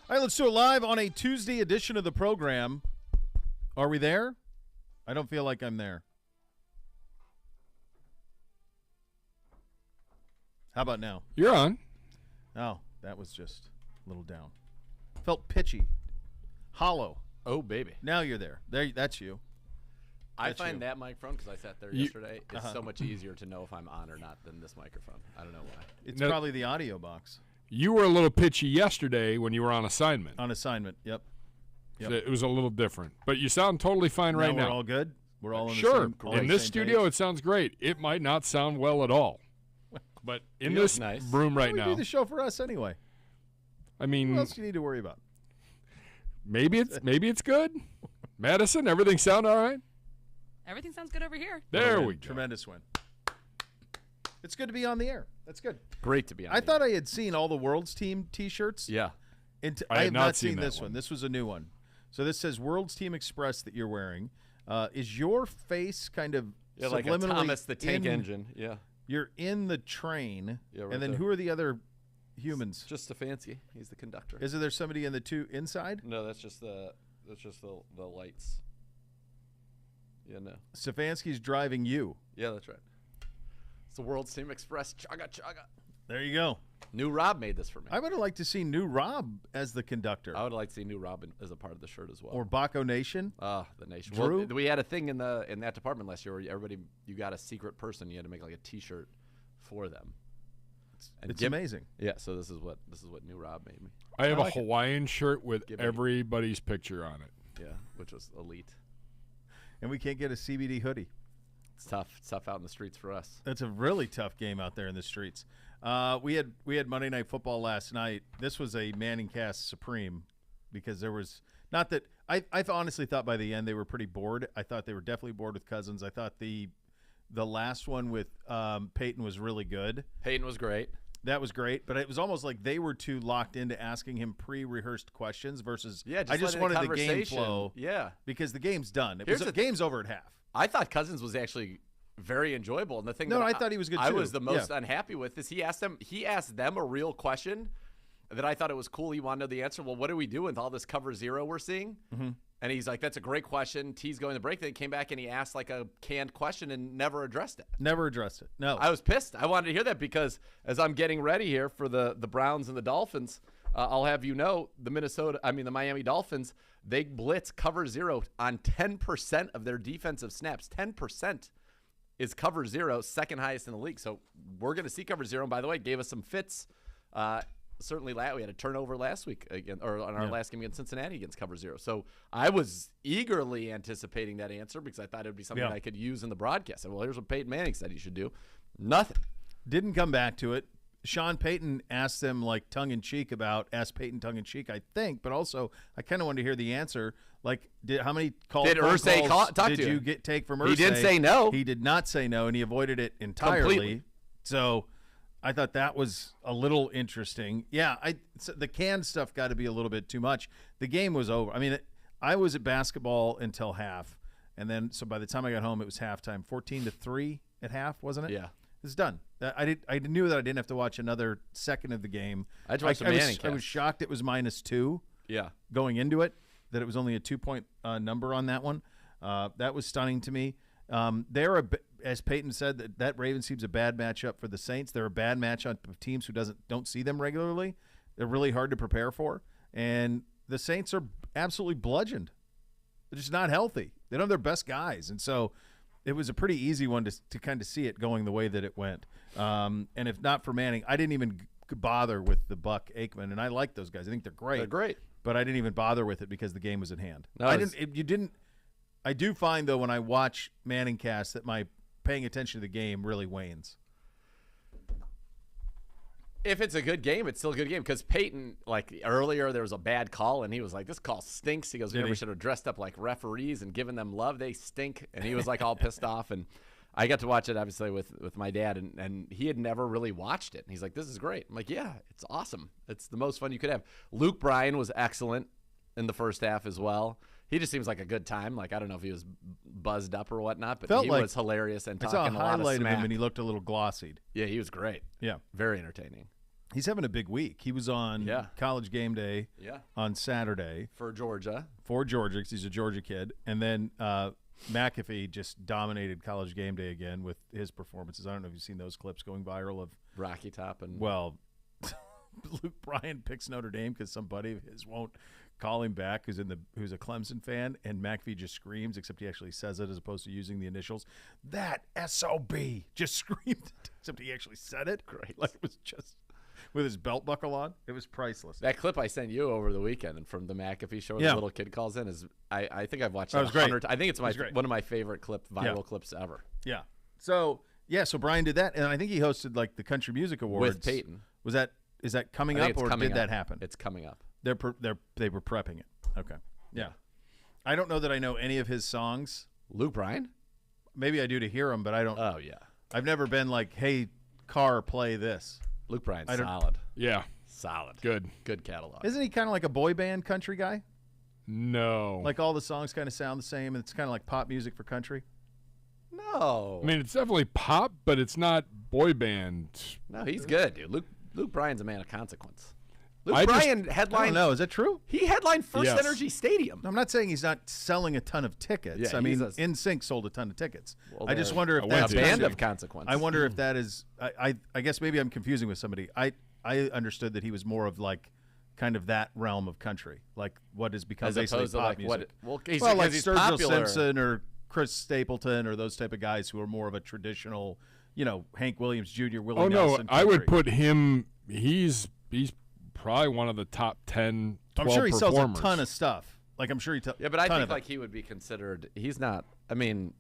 All right, let's do it live on a Tuesday edition of the program. Are we there? I don't feel like I'm there. How about now? You're on. Oh, that was just a little down. Felt pitchy. Hollow. Oh, baby. Now you're there. That's you. I That's find you. that microphone, because I sat there yesterday, it's so much easier to know if I'm on or not than this microphone. I don't know why. It's probably the audio box. You were a little pitchy yesterday when you were on assignment. On assignment, yep. So it was a little different. But you sound totally fine right now. We're all good? We're all in Sure. the same In this same studio, page? it sounds great. It might not sound well at all. But in this room right We now, do the show for us anyway. I mean, What else do you need to worry about? maybe it's good. Madison, everything sound all right? Everything sounds good over here. There we go. Tremendous win. It's good to be on the air. That's good. Great to be on. I thought I had seen all the World's Team T-shirts. Yeah. I have not seen seen that this one. This was a new one. So this says World's Team Express that you're wearing. Is your face kind of like a subliminally Thomas the Tank Engine. Yeah. You're in the train, Yeah, right and then there. who are the other humans? Just Stefanski. He's the conductor. Is there somebody in the two inside? No, that's just the lights. Yeah, no. Stefanski's driving you. Yeah, that's right. It's the World's Team Express. Chaga, chaga. There you go. New Rob made this for me. I would have liked to see New Rob as the conductor. I would like to see New Rob as a part of the shirt as well. Or Baco Nation. The nation. Drew? Well, we had a thing in that department last year where you got a secret person. You had to make like a T-shirt for them. It's amazing. Yeah. So this is what New Rob made me. I have like a Hawaiian shirt with Give me- everybody's picture on it. Yeah, which was elite. And we can't get a CBD hoodie. It's tough. It's tough out in the streets for us. That's a really tough game out there in the streets. We had Monday Night Football last night. This was a Manning cast supreme because there was not that I honestly thought by the end they were pretty bored. I thought they were definitely bored with Cousins. I thought the last one with Peyton was really good. Peyton was great. That was great, but it was almost like they were too locked into asking him pre-rehearsed questions versus Yeah, I just letting wanted the game conversation- flow. Yeah. Because the game's done. Here's The the- game's over at half. I thought Cousins was actually very enjoyable, and the thing No, that I thought he was good I too. was the most Yeah. unhappy with is he asked them a real question that I thought it was cool. He wanted to know the answer. Well, what do we do with all this cover zero we're seeing? Mm-hmm. And he's like, that's a great question. T's going to break. Then he came back and he asked like a canned question and never addressed it. Never addressed it. No. I was pissed. I wanted to hear that because as I'm getting ready here for the Browns and the Dolphins, I'll have you know the Miami Dolphins, they blitz cover zero on 10% of their defensive snaps. 10% is cover zero, second highest in the league. So we're going to see cover zero. And by the way, gave us some fits. Certainly, we had a turnover last week again, or on our last game against Cincinnati against cover zero. So I was eagerly anticipating that answer because I thought it would be something I could use in the broadcast. And well, here's what Peyton Manning said he should do. Nothing. Didn't come back to it. Sean Payton asked them like asked Peyton tongue in cheek, I think, but also I kind of wanted to hear the answer. Like, how many calls Did Irsay talk did to you you? take from Irsay? He didn't say no. He did not say no, and he avoided it entirely. Completely. So I thought that was a little interesting. Yeah, the canned stuff got to be a little bit too much. The game was over. I mean, I was at basketball until half, and then so by the time I got home, it was halftime, 14-3 at half, wasn't it? Yeah. It's done. I knew that I didn't have to watch another second of the game. I had to watch the Manning I was cast. shocked it was -2 Yeah. going into it, that it was only a 2-point number on that one. That was stunning to me. As Peyton said, that Ravens team's a bad matchup for the Saints. They're a bad matchup of teams who don't see them regularly. They're really hard to prepare for. And the Saints are absolutely bludgeoned. They're just not healthy. They don't have their best guys. And so it was a pretty easy one to kind of see it going the way that it went. And if not for Manning, I didn't even bother with the Buck Aikman, and I like those guys. I think they're great. They're great. But I didn't even bother with it because the game was at hand. No, I do find, though, when I watch Manning cast that my paying attention to the game really wanes. If it's a good game, it's still a good game because Peyton, like earlier, there was a bad call, and he was like, this call stinks. He goes, we never should have dressed up like referees and given them love. They stink. And he was like all pissed off. And I got to watch it, obviously, with my dad, and he had never really watched it. And he's like, this is great. I'm like, yeah, it's awesome. It's the most fun you could have. Luke Bryan was excellent in the first half as well. He just seems like a good time. Like, I don't know if he was buzzed up or whatnot, but he was hilarious and I saw talking a a lot of highlight of smack. him, and he looked a little glossied. Yeah, he was great. Yeah. Very entertaining. He's having a big week. He was on College Game Day on Saturday. For Georgia. For Georgia, because he's a Georgia kid. And then McAfee just dominated College Game Day again with his performances. I don't know if you've seen those clips going viral of Rocky Top and well, Luke Bryan picks Notre Dame because some buddy of his won't call him back who's a Clemson fan, and McAfee just screams, except he actually says it as opposed to using the initials. That SOB just screamed, except he actually said it. Great. Like it was just with his belt buckle on. It was priceless. That clip I sent you over the weekend and from the McAfee show where the little kid calls in is I think I've watched that 100 times. I think it's one of my favorite viral clips ever. Yeah. So Brian did that, and I think he hosted like the Country Music Awards with Peyton. Is that coming up, or did that happen? It's coming up. They were prepping it. Okay. Yeah. I don't know that I know any of his songs. Luke Bryan? Maybe I do to hear them, but I don't. Oh yeah. I've never been like, hey, car, play this. Luke Bryan's solid. Yeah. Solid. Good catalog. Isn't he kind of like a boy band country guy? No. Like all the songs kind of sound the same, and it's kind of like pop music for country? No. I mean, it's definitely pop, but it's not boy band. No, he's good, dude. Luke Bryan's a man of consequence. Luke Bryan headlined. I don't know. Is that true? He headlined First Energy Stadium. I'm not saying he's not selling a ton of tickets. Yeah, I mean, NSYNC sold a ton of tickets. Well, I just wonder if that's a band of consequence. I wonder if that is. I guess maybe I'm confusing with somebody. I understood that he was more of like kind of that realm of country, like what has become as basically opposed to pop like music. like Sturgill popular. Simpson or Chris Stapleton or those type of guys who are more of a traditional, Hank Williams Jr. Willie Oh no, Nelson I would country. put him. He's probably one of the top 10, 12 I'm sure he sells performers. a ton of stuff. Like I'm sure he. Yeah, but I think like he would be considered. He's not. I mean,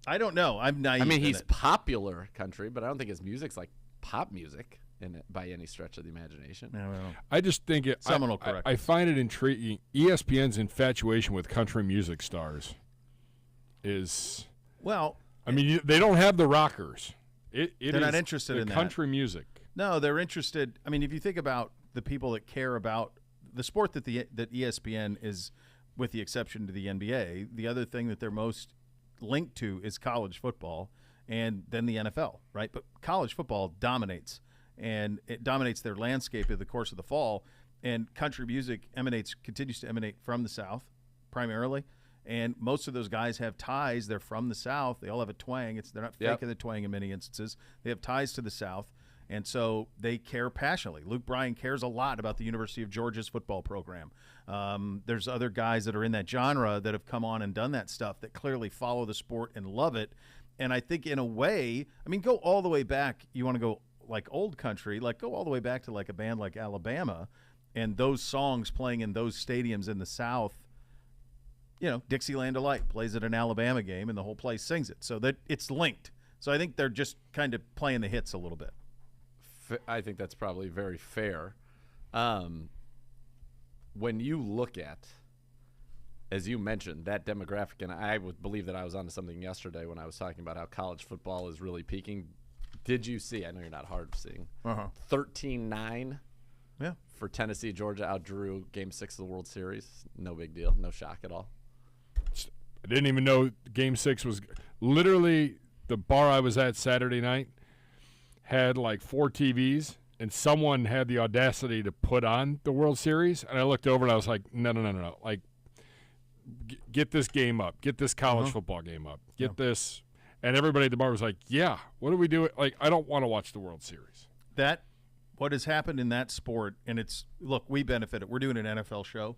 I don't know. I'm naive. I mean, in he's it. popular country, but I don't think his music's like pop music in it by any stretch of the imagination. Yeah, well, I just think it. Someone will correct I find it intriguing. ESPN's infatuation with country music stars is. well. I mean, they don't have the rockers. They're not interested the in that. country music. No, they're interested. I mean, if you think about the people that care about the sport that ESPN is, with the exception to the NBA, the other thing that they're most linked to is college football and then the NFL, right? But college football dominates, and it dominates their landscape in the course of the fall. And country music continues to emanate from the South primarily. And most of those guys have ties. They're from the South. They all have a twang. They're not faking the twang in many instances. They have ties to the South. And so they care passionately. Luke Bryan cares a lot about the University of Georgia's football program. There's other guys that are in that genre that have come on and done that stuff that clearly follow the sport and love it. And I think in a way, I mean, go all the way back. You want to go like old country, like go all the way back to like a band like Alabama and those songs playing in those stadiums in the South. Dixieland Delight plays at an Alabama game and the whole place sings it. So that it's linked. So I think they're just kind of playing the hits a little bit. I think that's probably very fair. When you look at, as you mentioned, that demographic, and I would believe that I was onto something yesterday when I was talking about how college football is really peaking. Did you see, I know you're not hard of seeing, 13-9 for Tennessee. Georgia outdrew Game 6 of the World Series. No big deal. No shock at all. I didn't even know Game 6 was literally the bar I was at Saturday night had like 4 TVs, and someone had the audacity to put on the World Series. And I looked over and I was like, no. Like, get this game up. Get this college football game up. Get this. And everybody at the bar was like, yeah, what do we do? Like, I don't want to watch the World Series. What has happened in that sport, and look, we benefit it. We're doing an NFL show.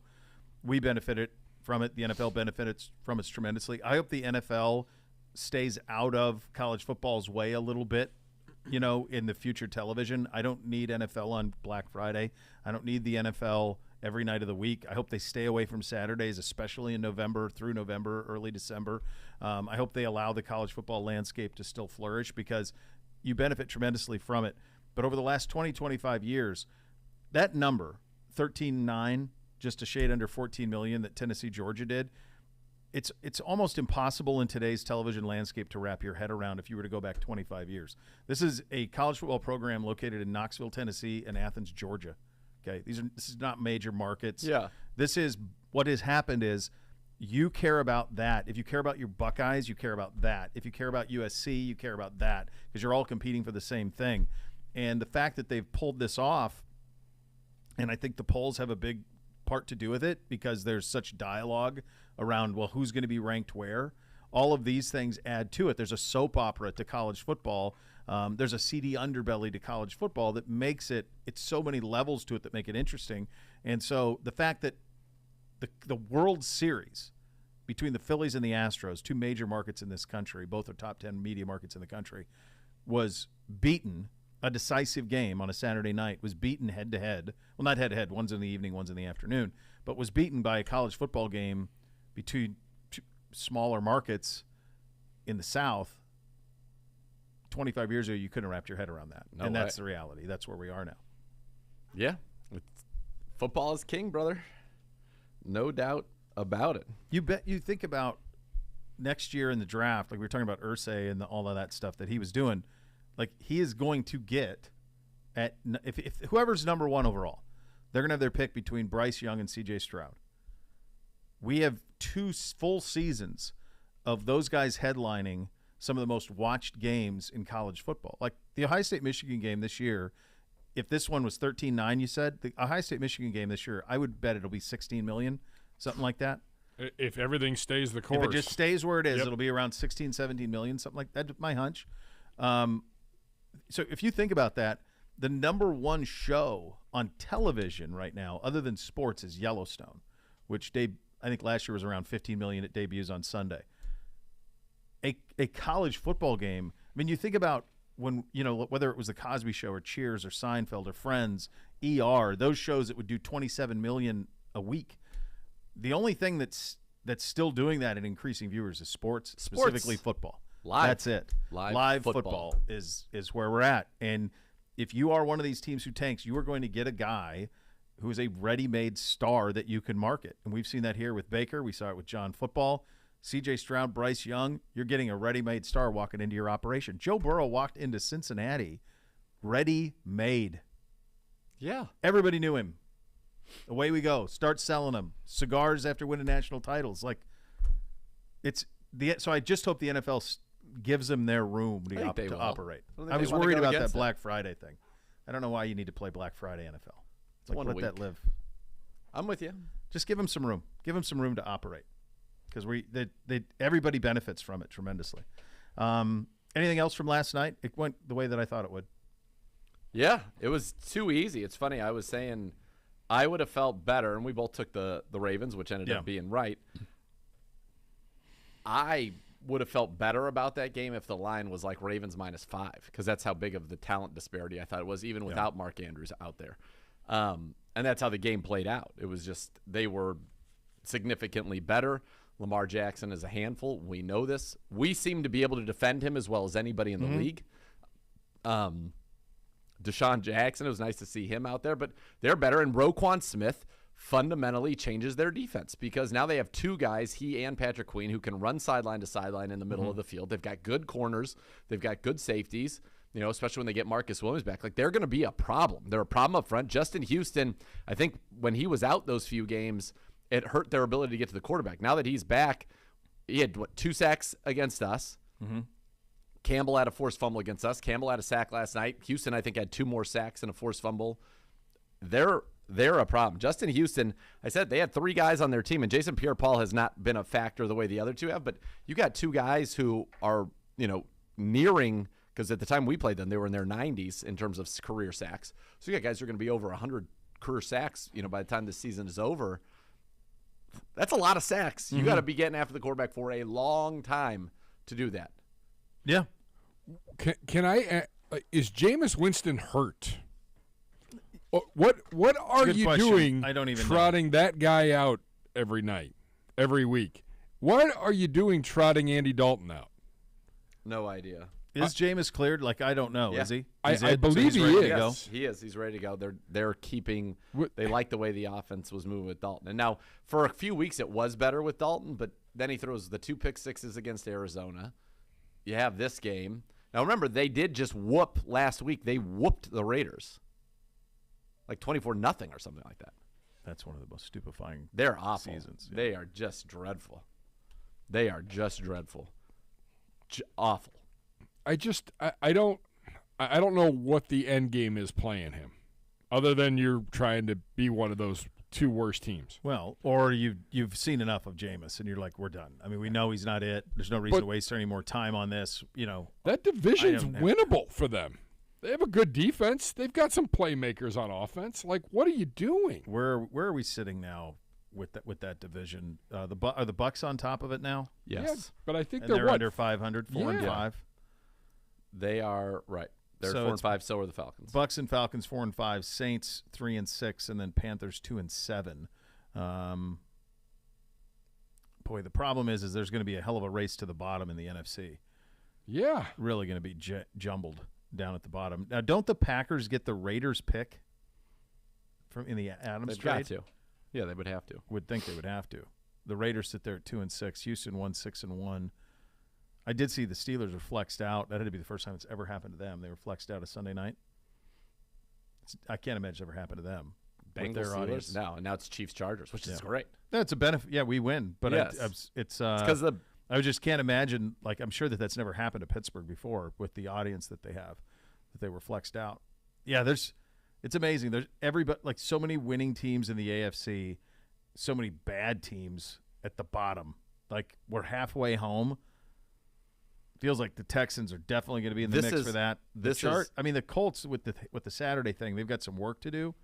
We benefit from it. The NFL benefits from it tremendously. I hope the NFL stays out of college football's way a little bit, in the future television. I don't need NFL on Black Friday. I don't need the NFL every night of the week. I hope they stay away from Saturdays, especially in November through November, early December. I hope they allow the college football landscape to still flourish because you benefit tremendously from it. But over the last 20, 25 years, that number, 13-9, just a shade under 14 million that Tennessee, Georgia did, it's almost impossible in today's television landscape to wrap your head around if you were to go back 25 years. This is a college football program located in Knoxville, Tennessee, and Athens, Georgia. Okay, this is not major markets. Yeah. This is what has happened is you care about that. If you care about your Buckeyes, you care about that. If you care about USC, you care about that because you're all competing for the same thing. And the fact that they've pulled this off, and I think the polls have a big part to do with it because there's such dialogue around, well, who's going to be ranked where? All of these things add to it. There's a soap opera to college football. There's a seedy underbelly to college football that makes it's so many levels to it that make it interesting. And so the fact that the World Series between the Phillies and the Astros, two major markets in this country, both are top 10 media markets in the country, was beaten, a decisive game on a Saturday night, was beaten head-to-head. Well, not head-to-head. One's in the evening, one's in the afternoon. But was beaten by a college football game between two smaller markets in the South. 25 years ago, you couldn't have wrapped your head around that. No and way. that's the reality. That's where we are now. Yeah. Football is king, brother. No doubt about it. You think about next year in the draft, like we were talking about Irsay and all of that stuff that he was doing, like he is going to get if whoever's number one overall, they're going to have their pick between Bryce Young and CJ Stroud. We have 2 full seasons of those guys headlining some of the most watched games in college football. Like the Ohio State-Michigan game this year, if this one was 13-9, you said, the Ohio State-Michigan game this year, I would bet it'll be 16 million, something like that. If everything stays the course. If it just stays where it is, Yep. it'll be around 16, 17 million, something like that. That's my hunch. So if you think about that, the number one show on television right now, other than sports, is Yellowstone, which I think last year was around 15 million. It debuts on Sunday. A college football game. I mean, you think about when, whether it was the Cosby Show or Cheers or Seinfeld or Friends, ER, those shows that would do 27 million a week. The only thing that's still doing that and increasing viewers is sports, specifically football. Live. That's it. Live football is where we're at. And if you are one of these teams who tanks, you are going to get a guy who is a ready-made star that you can market. And we've seen that here with Baker. We saw it with John Football. C.J. Stroud, Bryce Young, you're getting a ready-made star walking into your operation. Joe Burrow walked into Cincinnati ready-made. Yeah. Everybody knew him. Away we go. Start selling them. Cigars after winning national titles. So I just hope the NFL gives them their room to operate. I I was they wanna worried go about that against it. Black Friday thing. I don't know why you need to play Black Friday NFL. It's like, one let week. that live. I'm with you. Just give them some room. Give them some room to operate, because everybody benefits from it tremendously. Anything else from last night? It went the way that I thought it would. Yeah, it was too easy. It's funny. I was saying I would have felt better, and we both took the Ravens, which ended up being right. I would have felt better about that game if the line was like Ravens -5, because that's how big of the talent disparity I thought it was, even without Mark Andrews out there. And that's how the game played out. It was just they were significantly better. Lamar Jackson is a handful. We know this. We seem to be able to defend him as well as anybody in the league. Deshaun Jackson, it was nice to see him out there, but they're better. And Roquan Smith fundamentally changes their defense because now they have 2 guys, he and Patrick Queen, who can run sideline to sideline in the middle of the field. They've got good corners. They've got good safeties, especially when they get Marcus Williams back. Like, they're going to be a problem. They're a problem up front. Justin Houston, I think when he was out those few games, it hurt their ability to get to the quarterback. Now that he's back, he had, 2 sacks against us. Campbell had a forced fumble against us. Campbell had a sack last night. Houston, I think, had 2 more sacks and a forced fumble. They're a problem. Justin Houston, I said they had 3 guys on their team, and Jason Pierre-Paul has not been a factor the way the other 2 have, but you got 2 guys who are, nearing, because at the time we played them, they were in their 90s in terms of career sacks. So you got guys who are going to be over 100 career sacks, by the time this season is over. That's a lot of sacks. You got to be getting after the quarterback for a long time to do that. Yeah. Can I? Is Jameis Winston hurt? What are good you question. doing? I don't even trotting that guy out every night, every week. What are you doing trotting Andy Dalton out? No idea. Is Jameis cleared? I don't know. Yeah. Is he? I He's in, so believe he's he ready is. to go? Yes, he is. He's ready to go. They're keeping. What- They like the way the offense was moving with Dalton. And now for a few weeks it was better with Dalton, but then he throws the 2 pick-6s against Arizona. You have this game. Now remember, they did just whoop last week. They whooped the Raiders, 24-0 or something like that. That's one of the most stupefying. They're awful. Seasons, yeah. They are just dreadful. Awful. I don't. I don't know what the end game is playing him, other than you're trying to be one of those two worst teams. Well, or you've seen enough of Jameis, and you're like, we're done. I mean, we know he's not it. There's no reason to waste any more time on this. That division's winnable for them. They have a good defense. They've got some playmakers on offense. Like, what are you doing? Where are we sitting now with that division? Are the Bucs on top of it now? Yes. Yeah, but I think And they're under 500, 4-5. They are right. They're So 4-5. So are the Falcons. Bucs and Falcons 4-5, Saints 3-6, and then Panthers 2-7. Boy, the problem is there's going to be a hell of a race to the bottom in the NFC. Yeah. Really going to be jumbled down at the bottom. Now, don't the Packers get the Raiders pick in the Adams They've trade? got to. Yeah, they would have to. Would think they would have to. The Raiders sit there at 2-6. Houston 6-1. I did see the Steelers were flexed out. That had to be the first time it's ever happened to them. They were flexed out a Sunday night. I can't imagine it's ever happened to them. Bengals, their Steelers, audience. now, and now it's Chiefs Chargers, which is great. That's a benefit. Yeah, we win. But Yes. it's because I just can't imagine. Like, I'm sure that's never happened to Pittsburgh before with the audience that they have, that they were flexed out. Yeah, it's amazing. There's so many winning teams in the AFC, so many bad teams at the bottom. Like, we're halfway home. Feels like the Texans are definitely going to be in the mix for that. The Colts with the Saturday thing, they've got some work to do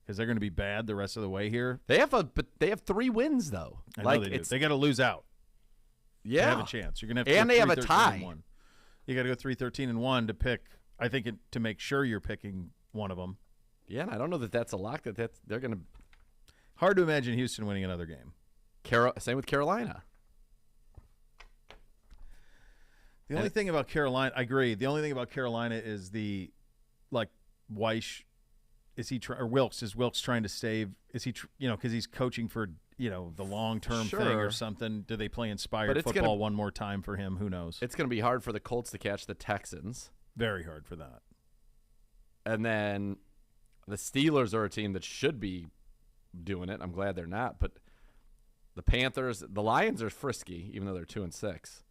because they're going to be bad the rest of the way here. they have 3 wins though. I know they do. They got to lose out. Yeah, To have a chance. You're going to have to and go they have a 3-13-1. tie. You got to go 3-13-1 to pick. I think to make sure you're picking one of them. Yeah, and I don't know that that's a lock. They're going to. Hard to imagine Houston winning another game. Same with Carolina. The only thing about Carolina, I agree. The only thing about Carolina is Weish. Or Wilkes? Is Wilkes trying to save? Is he? Because he's coaching for the long-term thing or something. Do they play inspired football one more time for him? Who knows? It's going to be hard for the Colts to catch the Texans. Very hard for that. And then the Steelers are a team that should be doing it. I'm glad they're not. But the Panthers, the Lions are frisky, even though they're 2-6.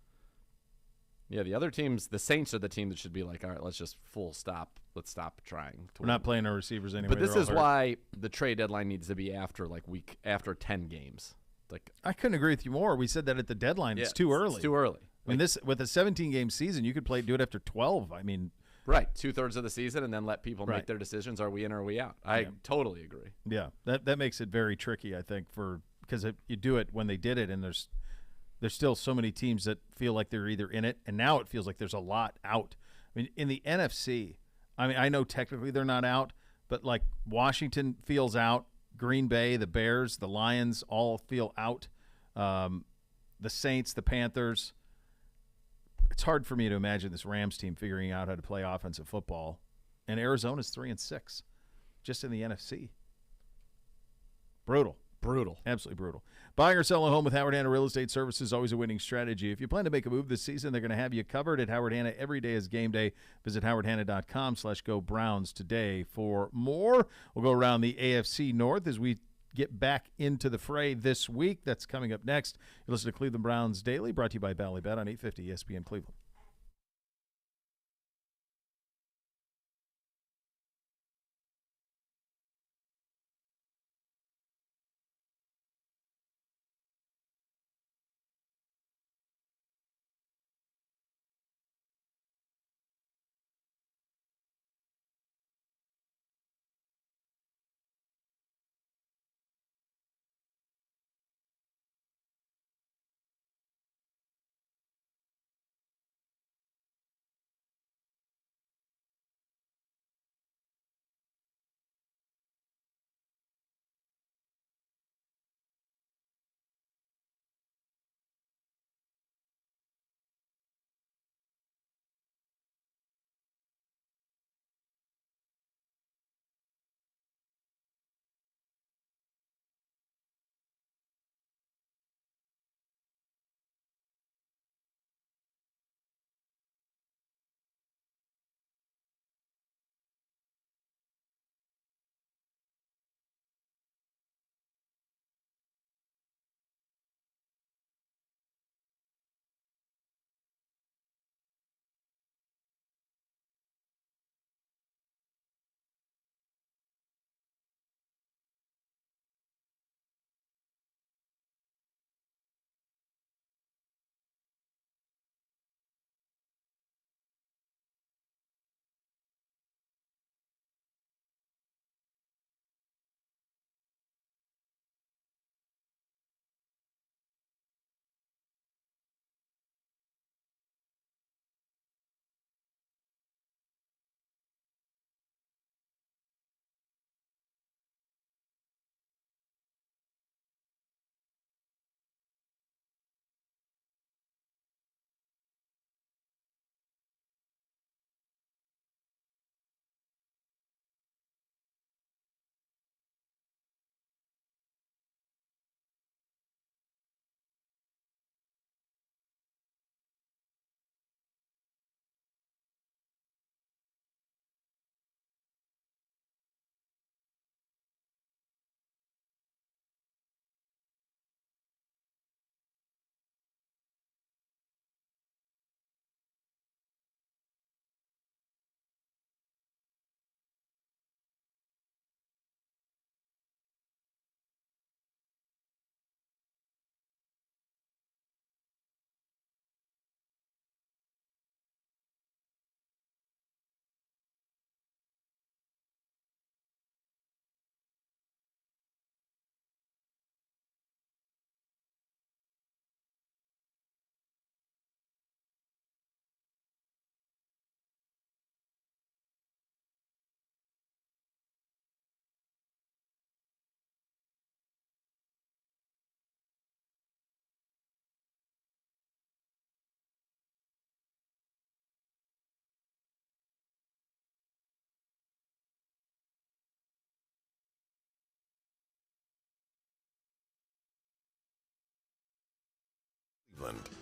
Yeah, the other teams, the Saints are the team that should be like, all right, let's just full stop. Let's stop trying. We're not playing our receivers anyway. But this is why the trade deadline needs to be after 10 games. I couldn't agree with you more. We said that at the deadline. It's too early. It's too early. I mean, with a 17-game season, you could do it after 12. I mean, right, 2/3 of the season, and then let people make their decisions. Are we in or are we out? I totally agree. Yeah, that makes it very tricky. I think because you do it when they did it, and there's still so many teams that feel like they're either in it, and now it feels like there's a lot out. I mean, in the NFC, I know technically they're not out, but like Washington feels out, Green Bay, the Bears, the Lions all feel out, the Saints, the Panthers. It's hard for me to imagine this Rams team figuring out how to play offensive football, and Arizona's 3-6, just in the NFC. Brutal. Absolutely brutal. Buying or selling a home with Howard Hanna Real Estate Services is always a winning strategy. If you plan to make a move this season, they're going to have you covered at Howard Hanna. Every day is game day. Visit howardhanna.com/GoBrowns today for more. We'll go around the AFC North as we get back into the fray this week. That's coming up next. You listen to Cleveland Browns Daily, brought to you by Ballybet on 850 ESPN Cleveland.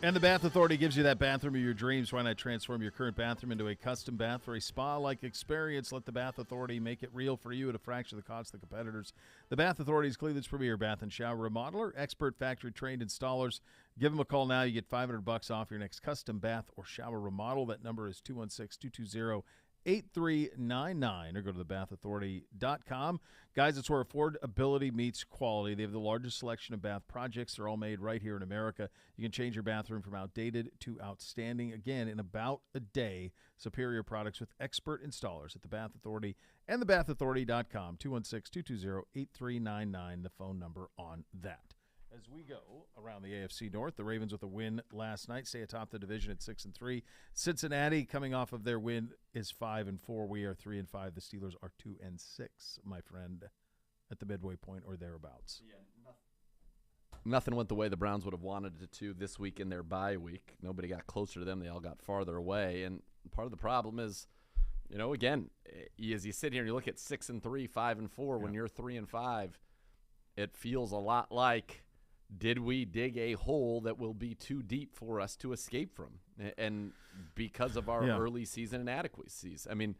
And the Bath Authority gives you that bathroom of your dreams. Why not transform your current bathroom into a custom bath for a spa-like experience? Let the Bath Authority make it real for you at a fraction of the cost of the competitors. The Bath Authority is Cleveland's premier bath and shower remodeler, expert factory-trained installers. Give them a call now. You get $500 off your next custom bath or shower remodel. That number is 216-220-8399, or go to thebathauthority.com. Guys, it's where affordability meets quality. They have the largest selection of bath projects. They're all made right here in America. You can change your bathroom from outdated to outstanding, again, in about a day. Superior products with expert installers at the Bath Authority and thebathauthority.com. 216-220-8399, the phone number on that. As we go around the AFC North, the Ravens with a win last night stay atop the division at 6-3. Cincinnati, coming off of their win, is 5-4. We are 3-5. The Steelers are 2-6, my friend, at the midway point or thereabouts. Yeah, nothing went the way the Browns would have wanted it to this week in their bye week. Nobody got closer to them. They all got farther away. And part of the problem is, again, as you sit here and you look at 6-3, 5-4, when you're 3-5, it feels a lot like, did we dig a hole that will be too deep for us to escape from? And because of our early season inadequacies. I mean,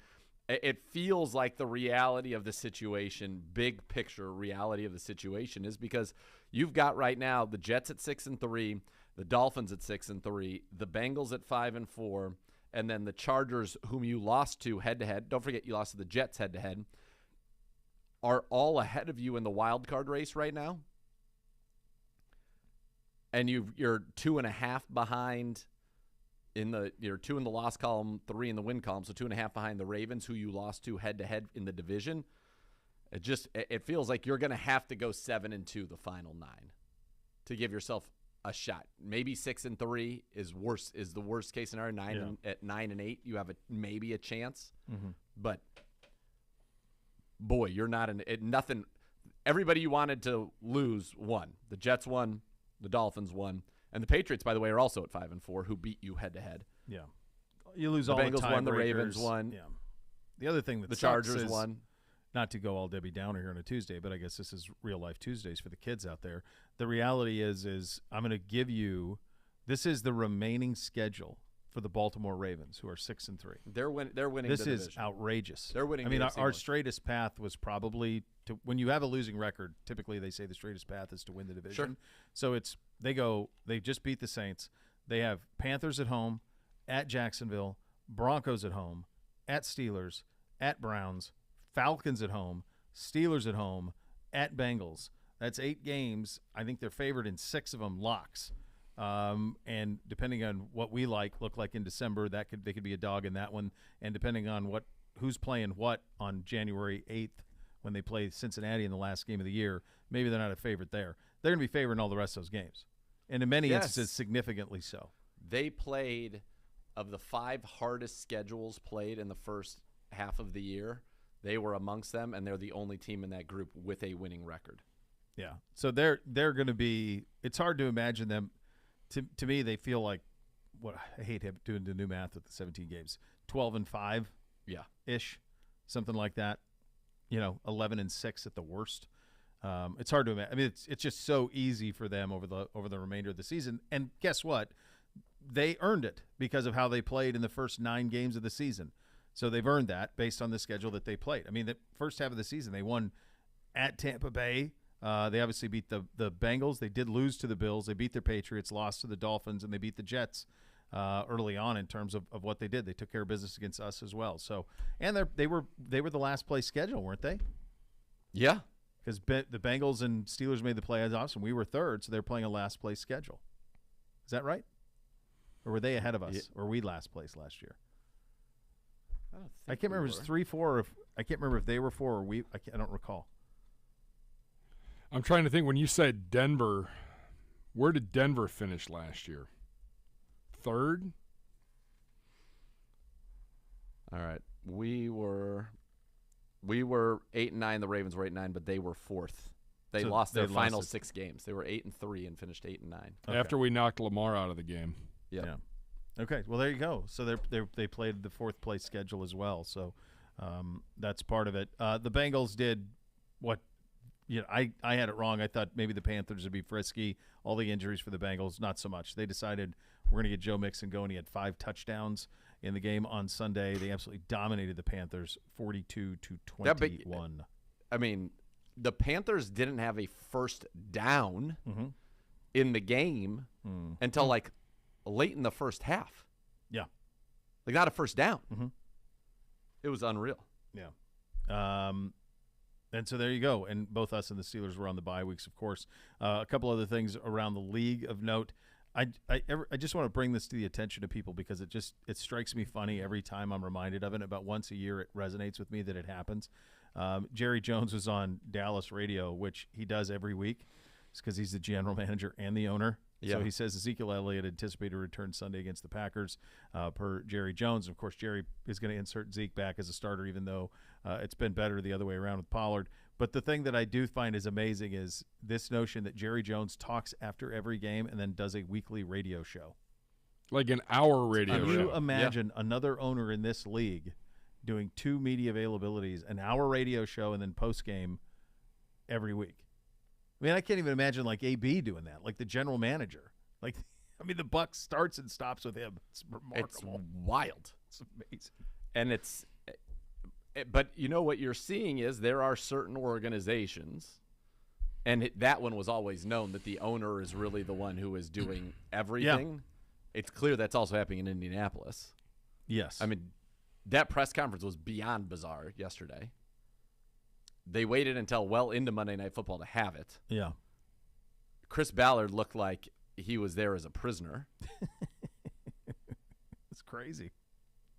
it feels like the reality of the situation, big picture reality of the situation, is because you've got right now the Jets at 6-3, the Dolphins at 6-3, the Bengals at 5-4, and then the Chargers, whom you lost to head-to-head. Don't forget you lost to the Jets head-to-head, are all ahead of you in the wild card race right now. And you're 2.5 behind you're 2 in the loss column, 3 in the win column, so 2.5 behind the Ravens, who you lost to head-to-head in the division. It feels like you're going to have to go 7-2 the final 9 to give yourself a shot. Maybe 6-3 is the worst case scenario. At 9-8, you have maybe a chance. Mm-hmm. But boy, you're not nothing. Everybody you wanted to lose won. The Jets won. The Dolphins won, and the Patriots, by the way, are also at 5-4, who beat you head-to-head. Yeah, you lose the all Bengals the won, the Ravens won. Yeah, the other thing that the sucks Chargers is, won. Not to go all Debbie Downer here on a Tuesday, but I guess this is real life Tuesdays for the kids out there. The reality is I'm going to give you. This is the remaining schedule for the Baltimore Ravens, who are 6-3. They're winning. This the is division. outrageous. They're winning. I mean, the AFC our North. straightest path was probably to, when you have a losing record, typically they say the straightest path is to win the division. Sure. So they just beat the Saints. They have Panthers at home, at Jacksonville, Broncos at home, at Steelers, at Browns, Falcons at home, Steelers at home, at Bengals. That's 8 games. I think they're favored in 6 of them locks. And depending on what we look like in December, they could be a dog in that one. And depending on who's playing what on January 8th when they play Cincinnati in the last game of the year, maybe they're not a favorite there. They're going to be favored in all the rest of those games, and in many instances, significantly so. They played, of the 5 hardest schedules played in the first half of the year, they were amongst them, and they're the only team in that group with a winning record. Yeah, so they're going to be. It's hard to imagine them. To me, they feel like I hate doing the new math with the 17 games. 12-5, ish, something like that. 11-6 at the worst. It's hard to imagine. I mean, it's just so easy for them over the remainder of the season. And guess what? They earned it because of how they played in the first 9 games of the season. So they've earned that based on the schedule that they played. I mean, the first half of the season, they won at Tampa Bay. They obviously beat the Bengals. They did lose to the Bills. They beat their Patriots, lost to the Dolphins, and they beat the Jets early on in terms of what they did. They took care of business against us as well. So, and they were the last place schedule, weren't they? Yeah. Because the Bengals and Steelers made the playoffs, and we were third, so they're playing a last place schedule. Is that right? Or were they ahead of us? Or were we last place last year? I can't remember if it was 3-4, or I can't remember if they were 4 or we. I don't recall. I'm trying to think. When you said Denver, where did Denver finish last year? 3rd? All right. We were 8-9. The Ravens were 8-9, but they were 4th. They lost their final 6 games. They were 8-3 and finished 8-9. Okay. After we knocked Lamar out of the game. Yep. Yeah. Okay. Well, there you go. So they played the 4th place schedule as well. So that's part of it. The Bengals did what I had it wrong. I thought maybe the Panthers would be frisky. All the injuries for the Bengals, not so much. They decided we're going to get Joe Mixon going. He had 5 touchdowns in the game on Sunday. They absolutely dominated the Panthers 42-21. I mean, the Panthers didn't have a first down in the game until like late in the first half. Yeah. Like not a first down. It was unreal. Yeah. And so there you go. And both us and the Steelers were on the bye weeks, of course. A couple other things around the league of note. I just want to bring this to the attention of people because it strikes me funny every time I'm reminded of it. About once a year, it resonates with me that it happens. Jerry Jones was on Dallas radio, which he does every week. It's because he's the general manager and the owner. Yeah. So he says Ezekiel Elliott anticipated to return Sunday against the Packers per Jerry Jones. And of course, Jerry is going to insert Zeke back as a starter, even though it's been better the other way around with Pollard. But the thing that I do find is amazing is this notion that Jerry Jones talks after every game and then does a weekly radio show. Like an hour radio Can show. you imagine another owner in this league doing 2 media availabilities, an hour radio show, and then post-game every week? I mean, I can't even imagine like AB doing that, like the general manager. Like, I mean, the buck starts and stops with him. It's remarkable. It's wild. It's amazing. And but you know what you're seeing is there are certain organizations, and that one was always known that the owner is really the one who is doing everything. Yeah. It's clear that's also happening in Indianapolis. Yes. I mean, that press conference was beyond bizarre yesterday. They waited until well into Monday Night Football to have it. Yeah. Chris Ballard looked like he was there as a prisoner. It's crazy.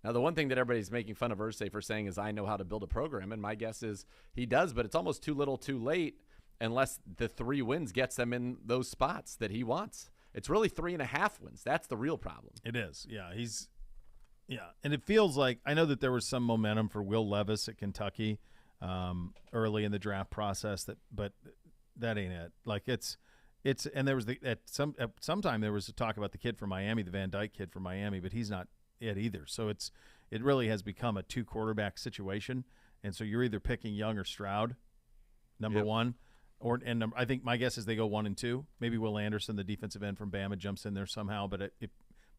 Now, the one thing that everybody's making fun of Irsay for saying is, I know how to build a program, and my guess is he does, but it's almost too little too late unless the 3 wins gets them in those spots that he wants. It's really 3.5 wins. That's the real problem. It is. Yeah, and it feels like, I know that there was some momentum for Will Levis at Kentucky early in the draft process, but that ain't it. Like it's and there was at some time there was a talk about the kid from Miami, the Van Dyke kid from Miami, but he's not it either. So it really has become a 2 quarterback situation, and so you're either picking Young or Stroud, number one, I think my guess is they go 1 and 2. Maybe Will Anderson, the defensive end from Bama, jumps in there somehow, but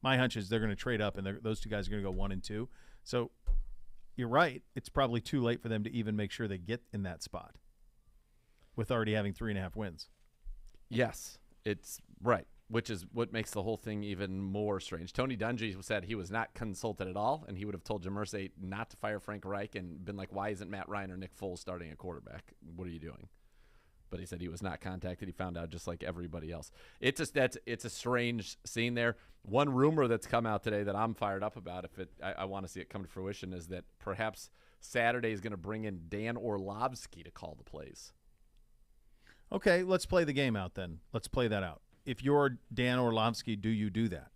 my hunch is they're going to trade up, and those 2 guys are going to go 1 and 2. So you're right. It's probably too late for them to even make sure they get in that spot with already having 3.5 wins. Yes, it's right, which is what makes the whole thing even more strange. Tony Dungy said he was not consulted at all, and he would have told Jim Irsay not to fire Frank Reich and been like, why isn't Matt Ryan or Nick Foles starting a quarterback? What are you doing? But he said he was not contacted. He found out just like everybody else. It's a strange scene there. One rumor that's come out today that I'm fired up about, I want to see it come to fruition, is that perhaps Saturday is going to bring in Dan Orlovsky to call the plays. Okay, let's play the game out then. Let's play that out. If you're Dan Orlovsky, do you do that?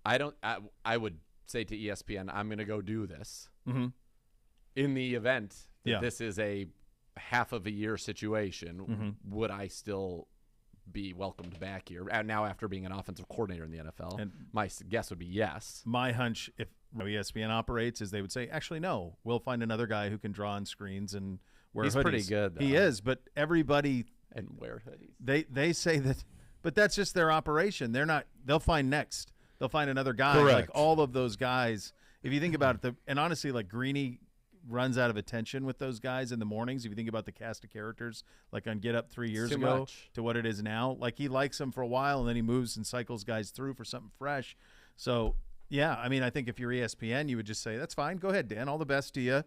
I would say to ESPN, I'm going to go do this. In the event that this is a half of a year situation, would I still be welcomed back here now after being an offensive coordinator in the NFL? And my guess would be yes. My hunch, if ESPN operates, is they would say, actually, no, we'll find another guy who can draw on screens and wear He's hoodies. Pretty good, though. He is, but everybody and wear hoodies. They say that, but that's just their operation. They'll find next. They'll find another guy. Correct. Like all of those guys. If you think about it, and honestly, like Greeny runs out of attention with those guys in the mornings. If you think about the cast of characters, like on Get Up 3 years ago to what it is now, like he likes them for a while and then he moves and cycles guys through for something fresh. So yeah, I mean, I think if you're ESPN, you would just say, that's fine. Go ahead, Dan. All the best to you.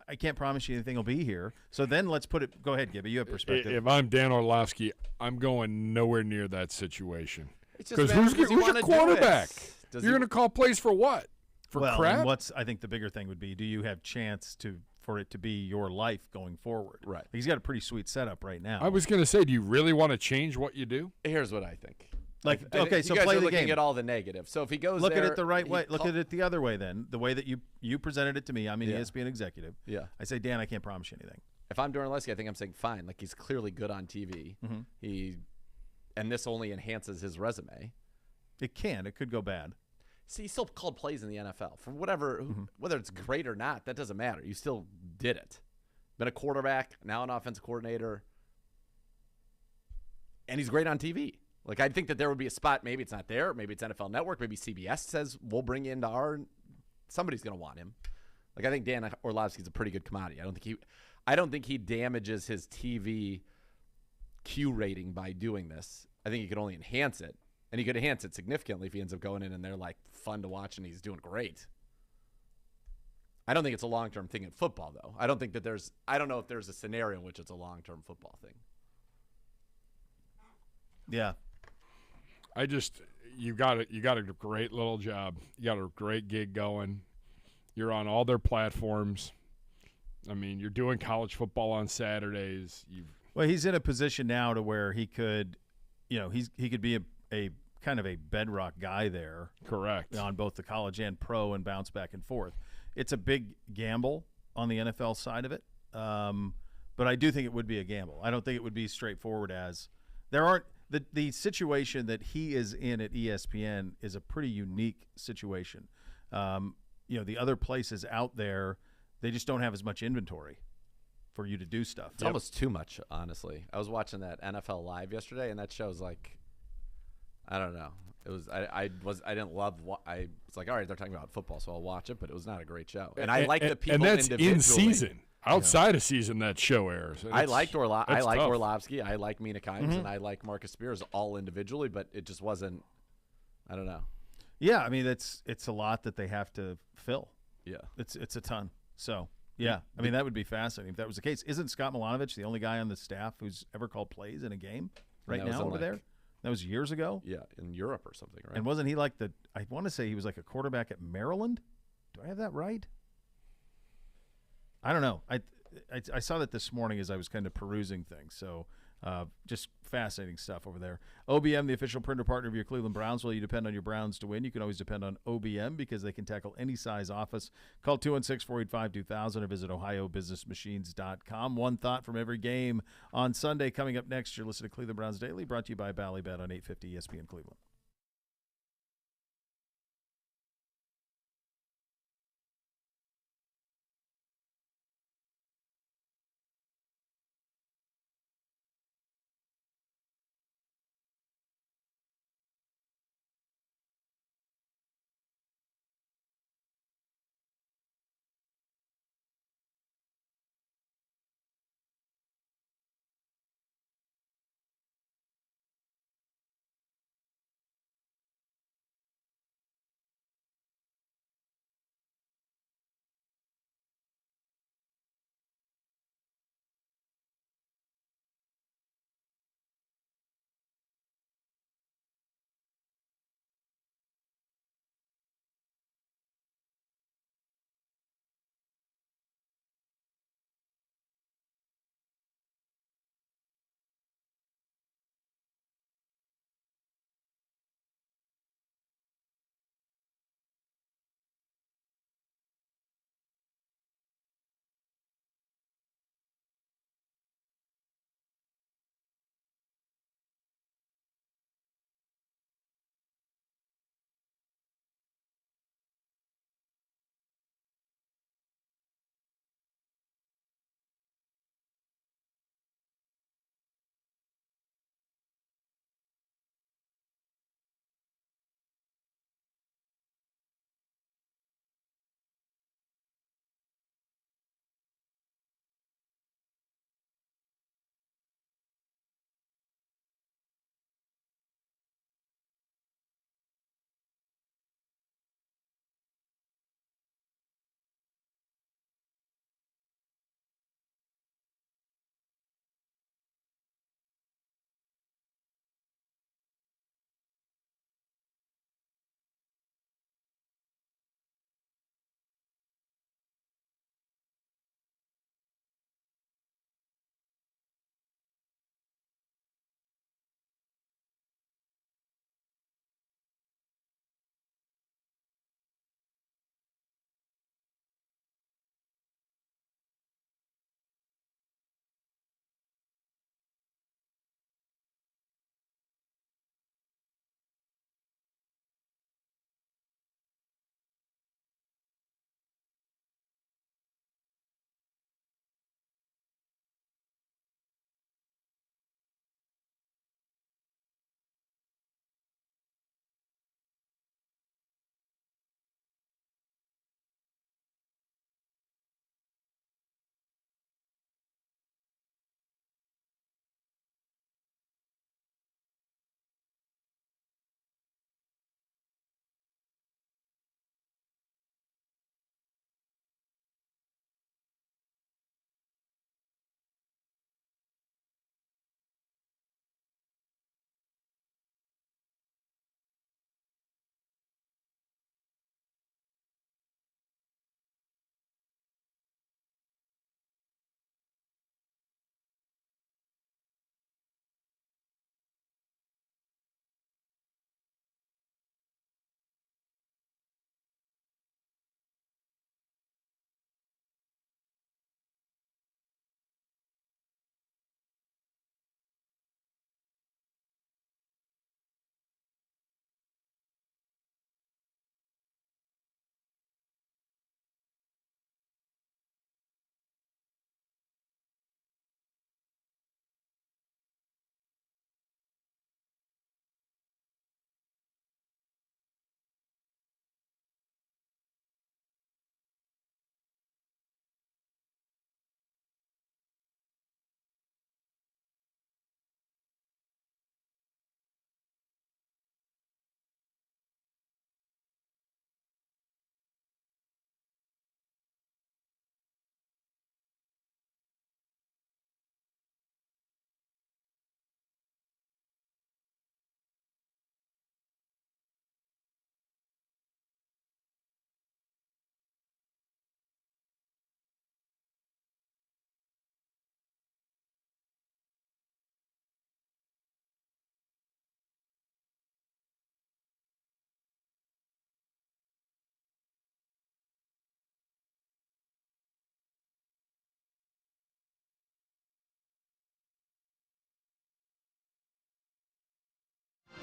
I can't promise you anything will be here. So then let's put it – go ahead, Gibby. You have perspective. If I'm Dan Orlovsky, I'm going nowhere near that situation. Because who's your quarterback? You're going to call plays for what? For crap? And I think the bigger thing would be, do you have chance for it to be your life going forward? Right. He's got a pretty sweet setup right now. I was going to say, do you really want to change what you do? Here's what I think. So you guys play are the looking game. at all the negative. So if he goes look there, at it the right way. Look at it the other way then. The way that you presented it to me. I'm an ESPN executive. Yeah. I say, Dan, I can't promise you anything. If I'm Darren Lesky, I think I'm saying fine. Like he's clearly good on TV. And this only enhances his resume. It could go bad. See, he still called plays in the NFL for whatever, whether it's great or not. That doesn't matter. You still did it. been a quarterback, now an offensive coordinator, and he's great on TV. Like, I think that there would be a spot. Maybe it's not there. Maybe it's NFL Network. Maybe CBS says we'll bring you into our. Somebody's going to want him. Like, I think Dan Orlovsky's a pretty good commodity. I don't think he damages his TV Q rating by doing this. I think he could only enhance it, and he could enhance it significantly if he ends up going in and they're like fun to watch and he's doing great. I don't think it's a long-term thing in football, though. I don't know if there's a scenario in which it's a long-term football thing. Yeah. You got a great little job. You got a great gig going. You're on all their platforms. I mean, you're doing college football on Saturdays. Well, he's in a position now to where he could, he could be a kind of a bedrock guy there. Correct. On both the college and pro and bounce back and forth. It's a big gamble on the NFL side of it. But I do think it would be a gamble. I don't think it would be straightforward as there aren't the situation that he is in at ESPN is a pretty unique situation. The other places out there, they just don't have as much inventory for you to do stuff. It's almost too much, honestly. I was watching that NFL Live yesterday, and that show's like, I don't know. It was I didn't love what I was like. All right, they're talking about football, so I'll watch it. But it was not a great show, and I like the people and that's individually. in season. Outside of season, that show airs. I liked tough. Orlovsky. I like Mina Kimes, and I like Marcus Spears all individually, but it just wasn't. I don't know. Yeah, I mean it's a lot that they have to fill. Yeah, it's a ton. So yeah, I mean that would be fascinating if that was the case. Isn't Scott Milanovic the only guy on the staff who's ever called plays in a game right now over there? That was years ago. Yeah, in Europe or something, right? And wasn't he like I want to say he was like a quarterback at Maryland. Do I have that right? I don't know. I saw that this morning as I was kind of perusing things. So just fascinating stuff over there. OBM, the official printer partner of your Cleveland Browns. Will you depend on your Browns to win? You can always depend on OBM because they can tackle any size office. Call 216-485-2000 or visit ohiobusinessmachines.com. One thought from every game on Sunday. Coming up next, you're listening to Cleveland Browns Daily, brought to you by Ballybet on 850 ESPN Cleveland.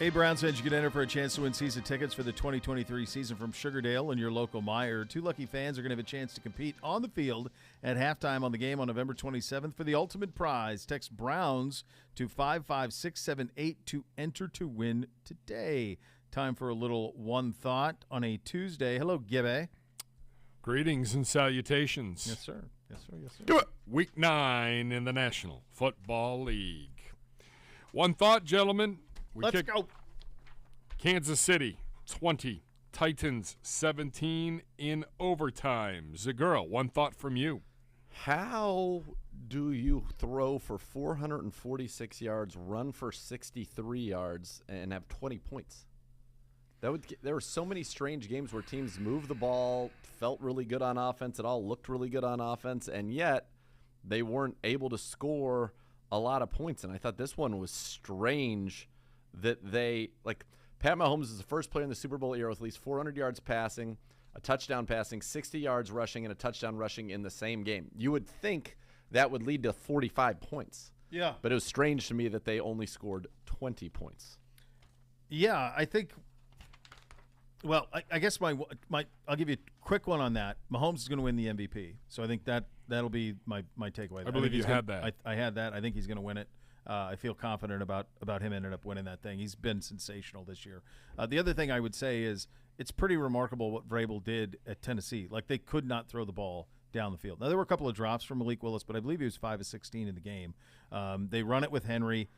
Hey, Browns fans, you can enter for a chance to win season tickets for the 2023 season from Sugardale and your local Meijer. 2 lucky fans are going to have a chance to compete on the field at halftime on the game on November 27th for the ultimate prize. Text Browns to 55678 to enter to win today. Time for a little one thought on a Tuesday. Hello, Gibby. Greetings and salutations. Yes, sir. Yes, sir. Yes, sir. Do it. Week 9 in the National Football League. One thought, gentlemen. Let's go. Kansas City 20, Titans 17 in overtime. Zagura, one thought from you. How do you throw for 446 yards, run for 63 yards, and have 20 points? There were so many strange games where teams moved the ball, felt really good on offense, it all looked really good on offense, and yet they weren't able to score a lot of points. And I thought this one was strange that Pat Mahomes is the first player in the Super Bowl era with at least 400 yards passing, a touchdown passing, 60 yards rushing, and a touchdown rushing in the same game. You would think that would lead to 45 points. Yeah. But it was strange to me that they only scored 20 points. Yeah, I think. Well, I guess I'll give you a quick one on that. Mahomes is going to win the MVP, so I think that'll be my takeaway. I believe you had that. I had that. I think he's going to win it. I feel confident about him ending up winning that thing. He's been sensational this year. The other thing I would say is it's pretty remarkable what Vrabel did at Tennessee. Like, they could not throw the ball down the field. Now, there were a couple of drops from Malik Willis, but I believe he was 5 of 16 in the game. They run it with Henry.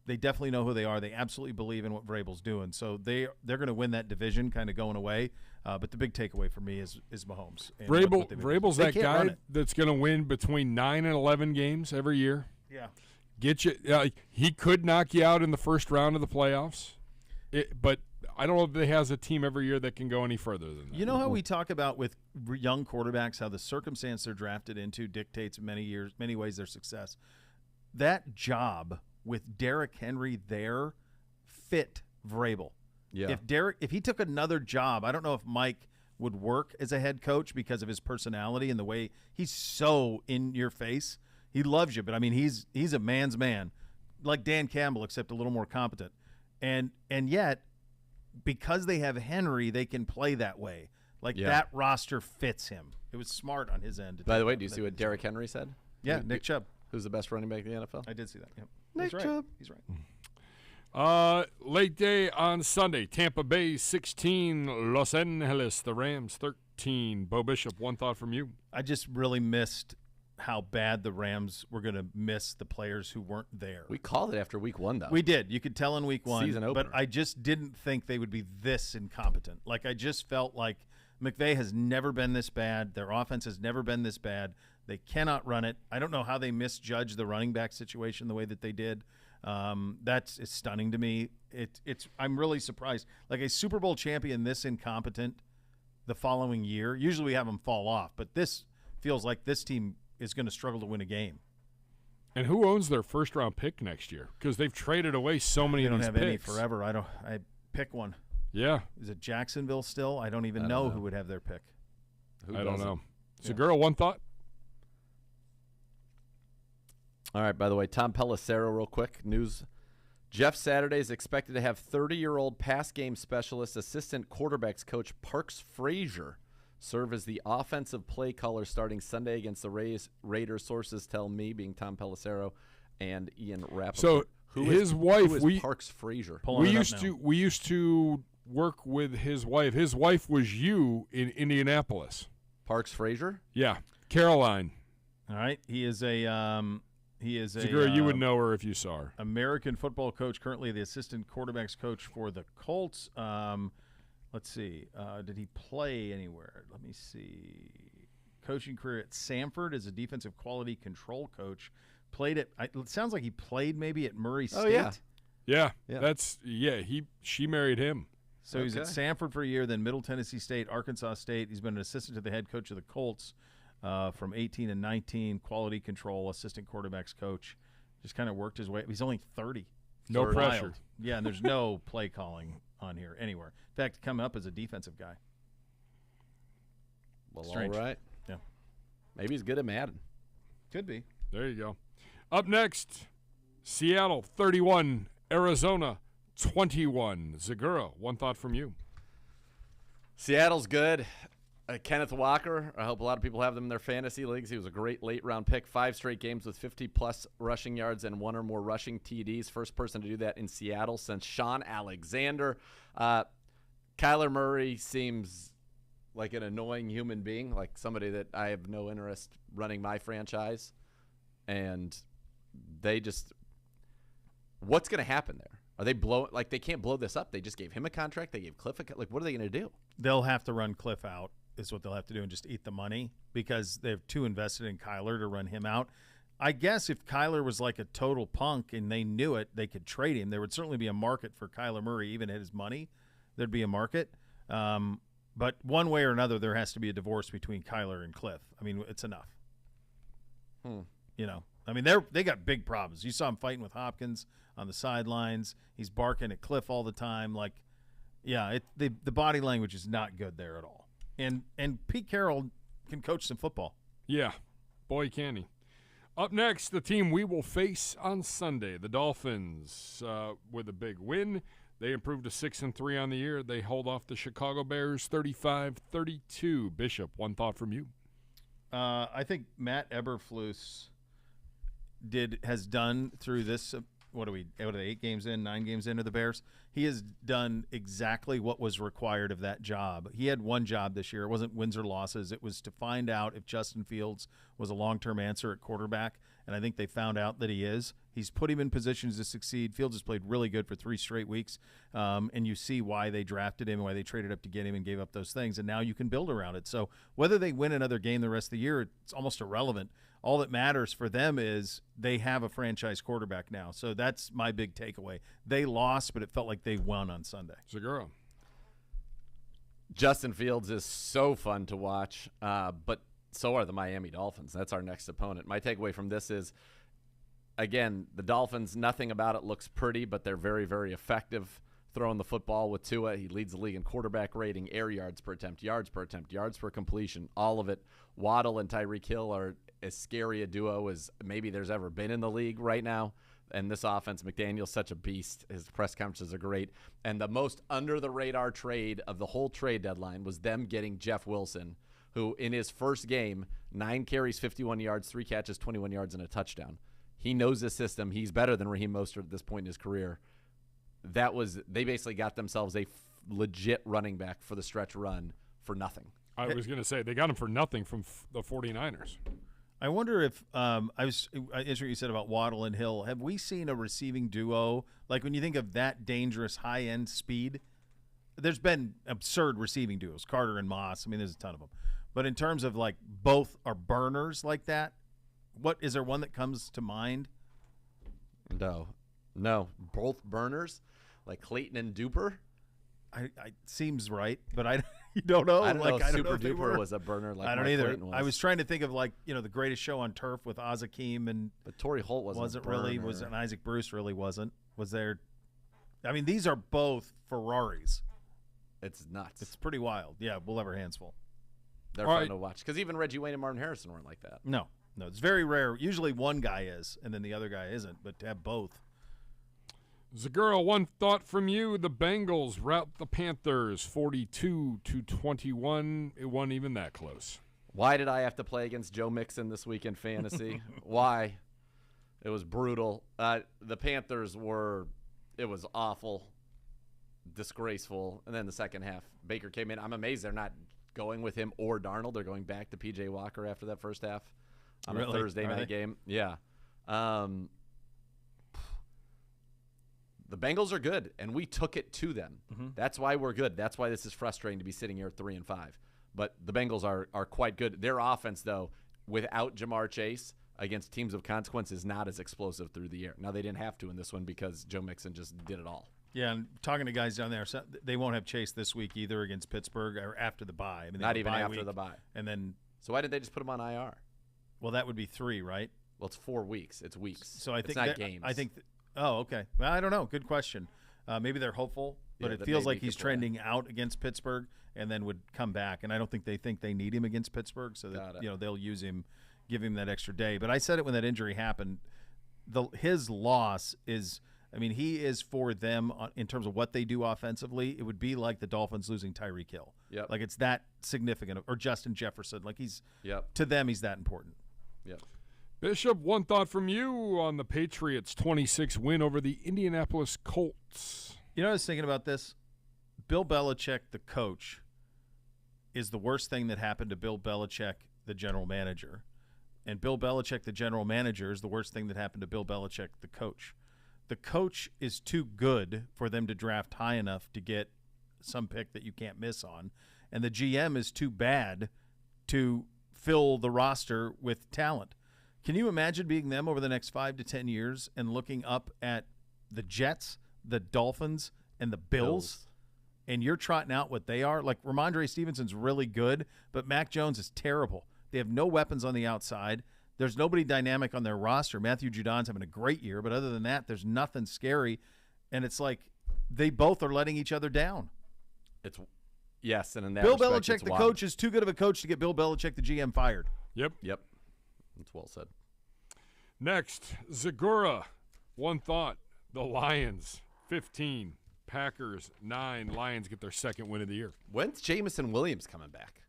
They definitely know who they are. They absolutely believe in what Vrabel's doing. So they're going to win that division kind of going away. But the big takeaway for me is Mahomes. Vrabel's that guy that's going to win between 9 and 11 games every year. Yeah. Get you. He could knock you out in the first round of the playoffs, but I don't know if he has a team every year that can go any further than that. You know how we talk about with young quarterbacks how the circumstance they're drafted into dictates many ways their success. That job with Derrick Henry there fit Vrabel. Yeah. If he took another job, I don't know if Mike would work as a head coach because of his personality and the way he's so in your face. He loves you, but I mean, he's a man's man, like Dan Campbell, except a little more competent. And yet, because they have Henry, they can play that way. That roster fits him. It was smart on his end. By the way, do you see what Derrick Henry said? Yeah, Nick Chubb. Who's the best running back in the NFL? I did see that. Yep. Nick Chubb. He's right. Late day on Sunday, Tampa Bay 16, Los Angeles, the Rams 13. Bo Bishop, one thought from you. I just really missed how bad the Rams were going to miss the players who weren't there. We called it after week 1, though. We did. You could tell in week 1. Season opener. But I just didn't think they would be this incompetent. I just felt like McVay has never been this bad. Their offense has never been this bad. They cannot run it. I don't know how they misjudged the running back situation the way that they did. That's stunning to me. I'm really surprised. Like a Super Bowl champion this incompetent the following year, usually we have them fall off. But this feels like this team is going to struggle to win a game. And who owns their first-round pick next year? Because they've traded away so many of these picks. They don't have any forever. I pick one. Yeah. Is it Jacksonville still? I don't even know who would have their pick. I don't know. Segura, one thought? All right, by the way, Tom Pelissero, real quick, news. Jeff Saturday is expected to have 30-year-old pass game specialist assistant quarterbacks coach Parks Frazier serve as the offensive play caller starting Sunday against the Raiders. Sources tell me, being Tom Pelissero and Ian Rappaport. So his wife, who is Parks Frazier? We used to work with his wife. His wife was you in Indianapolis. Parks Frazier? Yeah, Caroline. All right, he is a Segura, you would know her if you saw her. American football coach, currently the assistant quarterbacks coach for the Colts. Let's see. Did he play anywhere? Let me see. Coaching career at Samford as a defensive quality control coach. Played at. It sounds like he played maybe at Murray State. Oh yeah. Yeah. She married him. So he's at Samford for a year, then Middle Tennessee State, Arkansas State. He's been an assistant to the head coach of the Colts from 18 and 19. Quality control assistant quarterbacks coach. Just kind of worked his way. He's only 30. No pressure. Wild. Yeah, and there's no play calling on here anywhere. In fact, coming up as a defensive guy. Well, Strange. all right. Yeah. Maybe he's good at Madden. Could be. There you go. Up next, Seattle 31, Arizona 21. Zagura, one thought from you. Seattle's good. Kenneth Walker, I hope a lot of people have them in their fantasy leagues. He was a great late-round pick. 5 straight games with 50-plus rushing yards and 1 or more rushing TDs. First person to do that in Seattle since Sean Alexander. Kyler Murray seems like an annoying human being, like somebody that I have no interest running my franchise. And they just – what's going to happen there? Are they they can't blow this up. They just gave him a contract. They gave Cliff a – like, what are they going to do? They'll have to run Cliff out is what they'll have to do and just eat the money because they're too invested in Kyler to run him out. I guess if Kyler was like a total punk and they knew it, they could trade him. There would certainly be a market for Kyler Murray, even at his money. There'd be a market. But one way or another, there has to be a divorce between Kyler and Cliff. I mean, it's enough. You know, I mean, they got big problems. You saw him fighting with Hopkins on the sidelines. He's barking at Cliff all the time. Like, yeah, the body language is not good there at all. And Pete Carroll can coach some football. Yeah, boy, can he. Up next, the team we will face on Sunday, the Dolphins, with a big win. They improved to 6-3 on the year. They hold off the Chicago Bears 35-32. Bishop, one thought from you. I think Matt Eberflus has done through this. What are 8 games in, 9 games into the Bears? He has done exactly what was required of that job. He had one job this year. It wasn't wins or losses. It was to find out if Justin Fields was a long-term answer at quarterback, and I think they found out that he is. He's put him in positions to succeed. Fields has played really good for 3 straight weeks, and you see why they drafted him, why they traded up to get him and gave up those things, and now you can build around it. So whether they win another game the rest of the year, it's almost irrelevant. All that matters for them is they have a franchise quarterback now. So that's my big takeaway. They lost, but it felt like they won on Sunday. Zagura. Justin Fields is so fun to watch, but so are the Miami Dolphins. That's our next opponent. My takeaway from this is, again, the Dolphins, nothing about it looks pretty, but they're very, very effective throwing the football with Tua. He leads the league in quarterback rating, air yards per attempt, yards per completion, all of it. Waddle and Tyreek Hill are as scary a duo as maybe there's ever been in the league right now. And this offense, McDaniel's such a beast. His press conferences are great. And the most under-the-radar trade of the whole trade deadline was them getting Jeff Wilson, who in his first game, 9 carries, 51 yards, 3 catches, 21 yards, and a touchdown. He knows the system. He's better than Raheem Mostert at this point in his career. They basically got themselves a legit running back for the stretch run for nothing. I was going to say, they got him for nothing from the 49ers. I wonder if it's what you said about Waddle and Hill. Have we seen a receiving duo? Like when you think of that dangerous high-end speed, there's been absurd receiving duos, Carter and Moss. I mean, there's a ton of them. But in terms of like both are burners like that, is there one that comes to mind? No, both burners, like Clayton and Duper. I seems right, but you don't know. I don't know if Super Duper Duper was a burner like I don't Mark either. Clayton was. I was trying to think of the Greatest Show on Turf with Oz Hakeem and but Torrey Holt wasn't really was and Isaac Bruce really wasn't. Was there? I mean, these are both Ferraris. It's nuts. It's pretty wild. Yeah, we'll have our hands full. They're fun to watch because even Reggie Wayne and Martin Harrison weren't like that. No, it's very rare. Usually one guy is, and then the other guy isn't. But to have both. Zagura, one thought from you. The Bengals rout the Panthers 42-21. It wasn't even that close. Why did I have to play against Joe Mixon this week in fantasy? Why? It was brutal. The Panthers it was awful, disgraceful. And then the second half, Baker came in. I'm amazed they're not going with him or Darnold. They're going back to P.J. Walker after that first half on a Thursday night game. Yeah. The Bengals are good, and we took it to them. Mm-hmm. That's why we're good. That's why this is frustrating to be sitting here at 3-5. But the Bengals are quite good. Their offense, though, without Jamar Chase against teams of consequence, is not as explosive through the air. Now, they didn't have to in this one because Joe Mixon just did it all. Yeah, and talking to guys down there, they won't have Chase this week either against Pittsburgh or after the bye. I mean, not even after the bye. And then, so why didn't they just put him on IR? Well, that would be 3, right? Well, it's 4 weeks. It's weeks. So I think it's not games. I think. Oh, okay. Well, I don't know. Good question. Maybe they're hopeful, but it feels like he's trending out against Pittsburgh and then would come back. And I don't think they need him against Pittsburgh, so that they'll use him, give him that extra day. But I said it when that injury happened. His loss is I mean, he is for them in terms of what they do offensively. It would be like the Dolphins losing Tyreek Hill. Yep. Like it's that significant. Or Justin Jefferson. Like Yep. to them, he's that important. Yep. Bishop, one thought from you on the Patriots' 26 win over the Indianapolis Colts. You know, I was thinking about this. Bill Belichick, the coach, is the worst thing that happened to Bill Belichick, the general manager. And Bill Belichick, the general manager, is the worst thing that happened to Bill Belichick, the coach. The coach is too good for them to draft high enough to get some pick that you can't miss on. And the GM is too bad to fill the roster with talent. Can you imagine being them over the next 5 to 10 years and looking up at the Jets, the Dolphins, and the Bills, and you're trotting out what they are? Like, Ramondre Stevenson's really good, but Mac Jones is terrible. They have no weapons on the outside. There's nobody dynamic on their roster. Matthew Judon's having a great year, but other than that, there's nothing scary. And it's like they both are letting each other down. Yes, and in that Bill respect, Belichick, it's the wild. coach, is too good of a coach to get Bill Belichick, the GM, fired. Yep. That's well said. Next, Zagura, one thought. The Lions, 15. Packers, 9. Lions get their second win of the year. When's Jamison Williams coming back?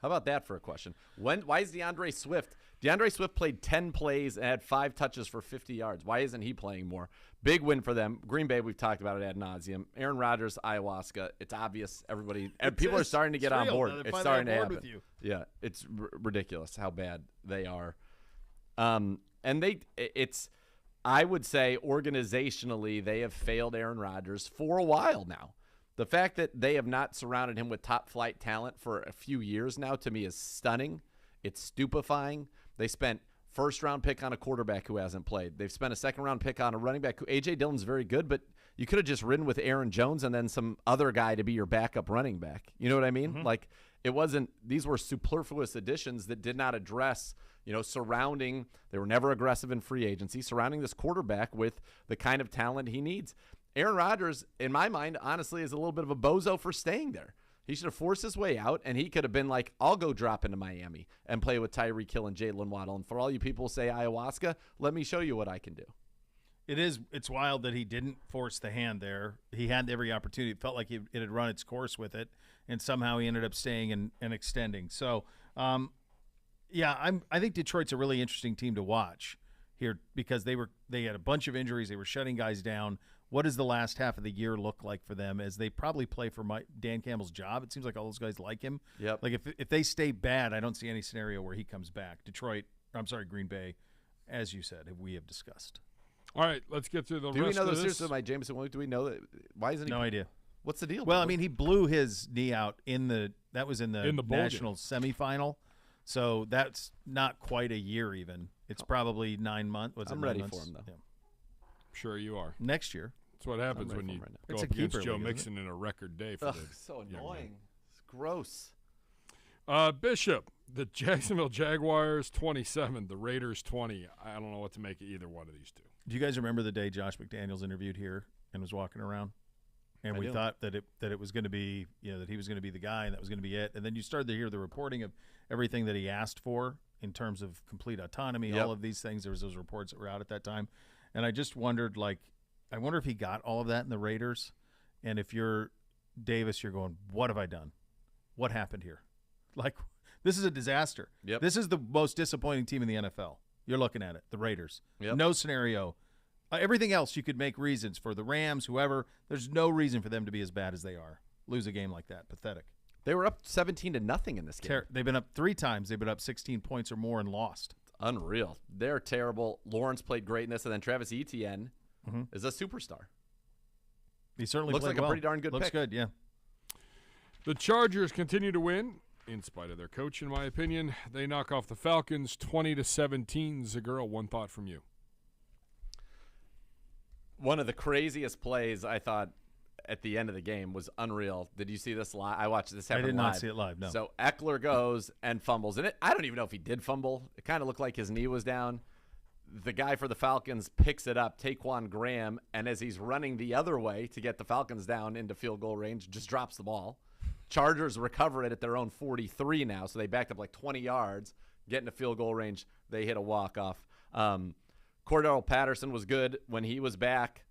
How about that for a question? Why is DeAndre Swift? DeAndre Swift played 10 plays and had 5 touches for 50 yards. Why isn't he playing more? Big win for them. Green Bay, we've talked about it ad nauseum. Aaron Rodgers, ayahuasca. It's obvious. People are starting to get on board. It's starting to happen. Yeah, it's ridiculous how bad they are. I would say organizationally, they have failed Aaron Rodgers for a while now. The fact that they have not surrounded him with top-flight talent for a few years now, to me, is stunning. It's stupefying. They spent first-round pick on a quarterback who hasn't played. They've spent a second-round pick on a running back. A.J. Dillon's very good, but you could have just ridden with Aaron Jones and then some other guy to be your backup running back. You know what I mean? Mm-hmm. Like, it wasn't – these were superfluous additions that did not address – surrounding – they were never aggressive in free agency, surrounding this quarterback with the kind of talent he needs. Aaron Rodgers, in my mind, honestly, is a little bit of a bozo for staying there. He should have forced his way out, and he could have been like, I'll go drop into Miami and play with Tyreek Hill and Jalen Waddle. And for all you people who say ayahuasca, let me show you what I can do. It's wild that he didn't force the hand there. He had every opportunity. It felt like it had run its course with it, and somehow he ended up staying and extending. So, I think Detroit's a really interesting team to watch here because they had a bunch of injuries. They were shutting guys down. What does the last half of the year look like for them as they probably play for Dan Campbell's job? It seems like all those guys like him. Yep. Like if they stay bad, I don't see any scenario where he comes back. Green Bay, as you said, we have discussed. All right, let's get to the Do we rest know of the this. seriousness of my Jameson Williams? Do we know that? Why isn't he? No idea. What's the deal? Well, I mean, he blew his knee out in the bowl national semifinal, so that's not quite a year even. It's probably 9 months. I'm ready for him, though. Yeah. Sure you are. Next year. That's what happens ready when for you him right now. go It's up a against keeper Joe league, isn't Mixon in a record day for Ugh, the so young annoying. man. It's gross. Bishop, the Jacksonville Jaguars 27, the Raiders 20. I don't know what to make of either one of these two. Do you guys remember the day Josh McDaniels interviewed here and was walking around? And we thought that it was going to be, that he was going to be the guy and that was going to be it. And then you started to hear the reporting of everything that he asked for in terms of complete autonomy, all of these things. There was those reports that were out at that time. And I just wondered, I wonder if he got all of that in the Raiders. And if you're Davis, you're going, what have I done? What happened here? This is a disaster. Yep. This is the most disappointing team in the NFL. You're looking at it, the Raiders. Yep. No scenario. Everything else you could make reasons for. The Rams, whoever, there's no reason for them to be as bad as they are. Lose a game like that. Pathetic. They were up 17-0 in this game. They've been up 3 times. They've been up 16 points or more and lost. Unreal. They're terrible. Lawrence played great in this, and then Travis Etienne is a superstar. He certainly Looks played like a well. pretty darn good Looks pick. good, yeah. The Chargers continue to win, in spite of their coach, in my opinion. They knock off the Falcons 20-17. Zagura, one thought from you. One of the craziest plays I thought at the end of the game was unreal. Did you see this live? I watched this happen live. I did not see it live, no. So Eckler goes and fumbles. And I don't even know if he did fumble. It kind of looked like his knee was down. The guy for the Falcons picks it up, Taquan Graham, and as he's running the other way to get the Falcons down into field goal range, just drops the ball. Chargers recover it at their own 43 now, so they backed up like 20 yards, get into field goal range. They hit a walk-off. Cordell Patterson was good when he was back.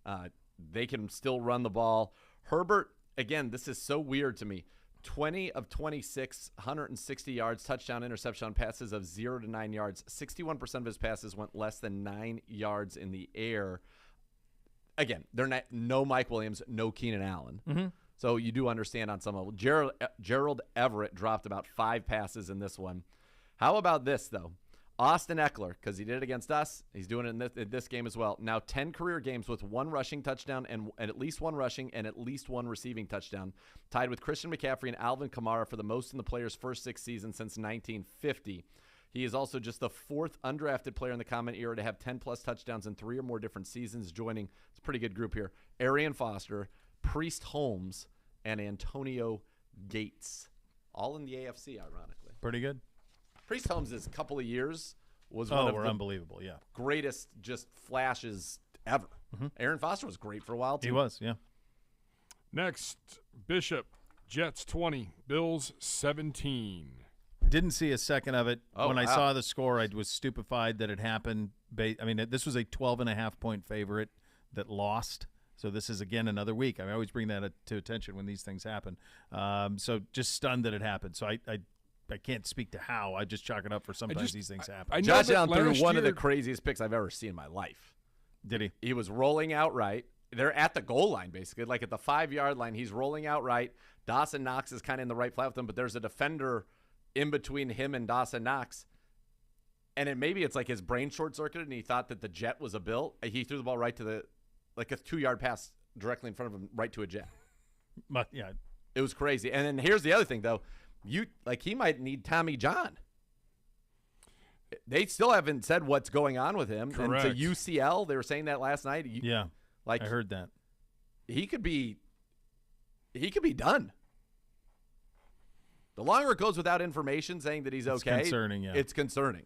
They can still run the ball. Herbert, again, this is so weird to me. 20 of 26, 160 yards, touchdown, interception on passes of 0 to 9 yards. 61% of his passes went less than 9 yards in the air. Again, they're not no Mike Williams, no Keenan Allen. Mm-hmm. So you do understand on some level. Gerald Everett dropped about 5 passes in this one. How about this, though? Austin Eckler, because he did it against us, he's doing it in this game as well. Now 10 career games with 1 rushing touchdown and at least 1 rushing and at least 1 receiving touchdown, tied with Christian McCaffrey and Alvin Kamara for the most in the player's first 6 seasons since 1950. He is also just the 4th undrafted player in the common era to have 10-plus touchdowns in 3 or more different seasons, joining, it's a pretty good group here, Arian Foster, Priest Holmes, and Antonio Gates. All in the AFC, ironically. Pretty good. Priest Holmes' couple of years was one of the unbelievable, yeah. greatest just flashes ever. Mm-hmm. Aaron Foster was great for a while, too. He was, yeah. Next, Bishop, Jets 20, Bills 17. Didn't see a second of it. When I saw the score, I was stupefied that it happened. This was a 12.5-point favorite that lost. So this is, again, another week. I always bring that to attention when these things happen. So just stunned that it happened. So I can't speak to how. I just chalk it up for sometimes these things happen. Josh Allen threw one of the craziest picks I've ever seen in my life. Did he? He was rolling out right. They're at the goal line, basically, like at the 5-yard line. He's rolling out right. Dawson Knox is kind of in the right flat with him, but there's a defender in between him and Dawson Knox. And maybe it's like his brain short-circuited, and he thought that the Jet was a Bill. He threw the ball right to a 2-yard pass directly in front of him, right to a Jet. But, yeah. It was crazy. And then here's the other thing, though. He might need Tommy John. They still haven't said what's going on with him. Correct. And to UCL, they were saying that last night. Yeah, I heard that. He could be done. The longer it goes without information saying that he's okay, concerning, yeah. It's concerning.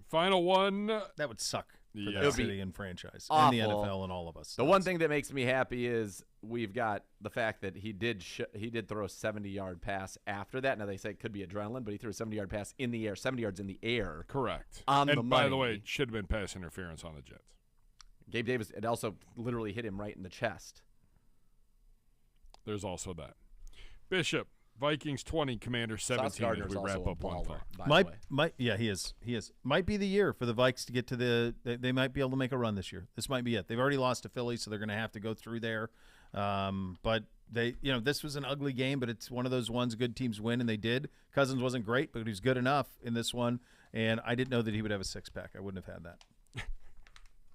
Final one. That would suck for Yeah. It that would city and franchise awful. and the NFL and all of us. The one thing that makes me happy is we've got the fact that he did throw a 70-yard pass after that. Now they say it could be adrenaline, but he threw a 70-yard pass in the air, 70 yards in the air. Correct. On and the by the money. way, it should have been pass interference on the Jets. Gabe Davis, it also literally hit him right in the chest. There's also that. Bishop, Vikings 20, Commander 17 as Gardner's we wrap also a up one baller, thought. by the way. He is. Might be the year for the Vikes to get to they might be able to make a run this year. This might be it. They've already lost to Philly, so they're going to have to go through there. But this was an ugly game, but it's one of those ones good teams win, and they did. Cousins wasn't great, but he was good enough in this one, and I didn't know that he would have a 6-pack. I wouldn't have had that.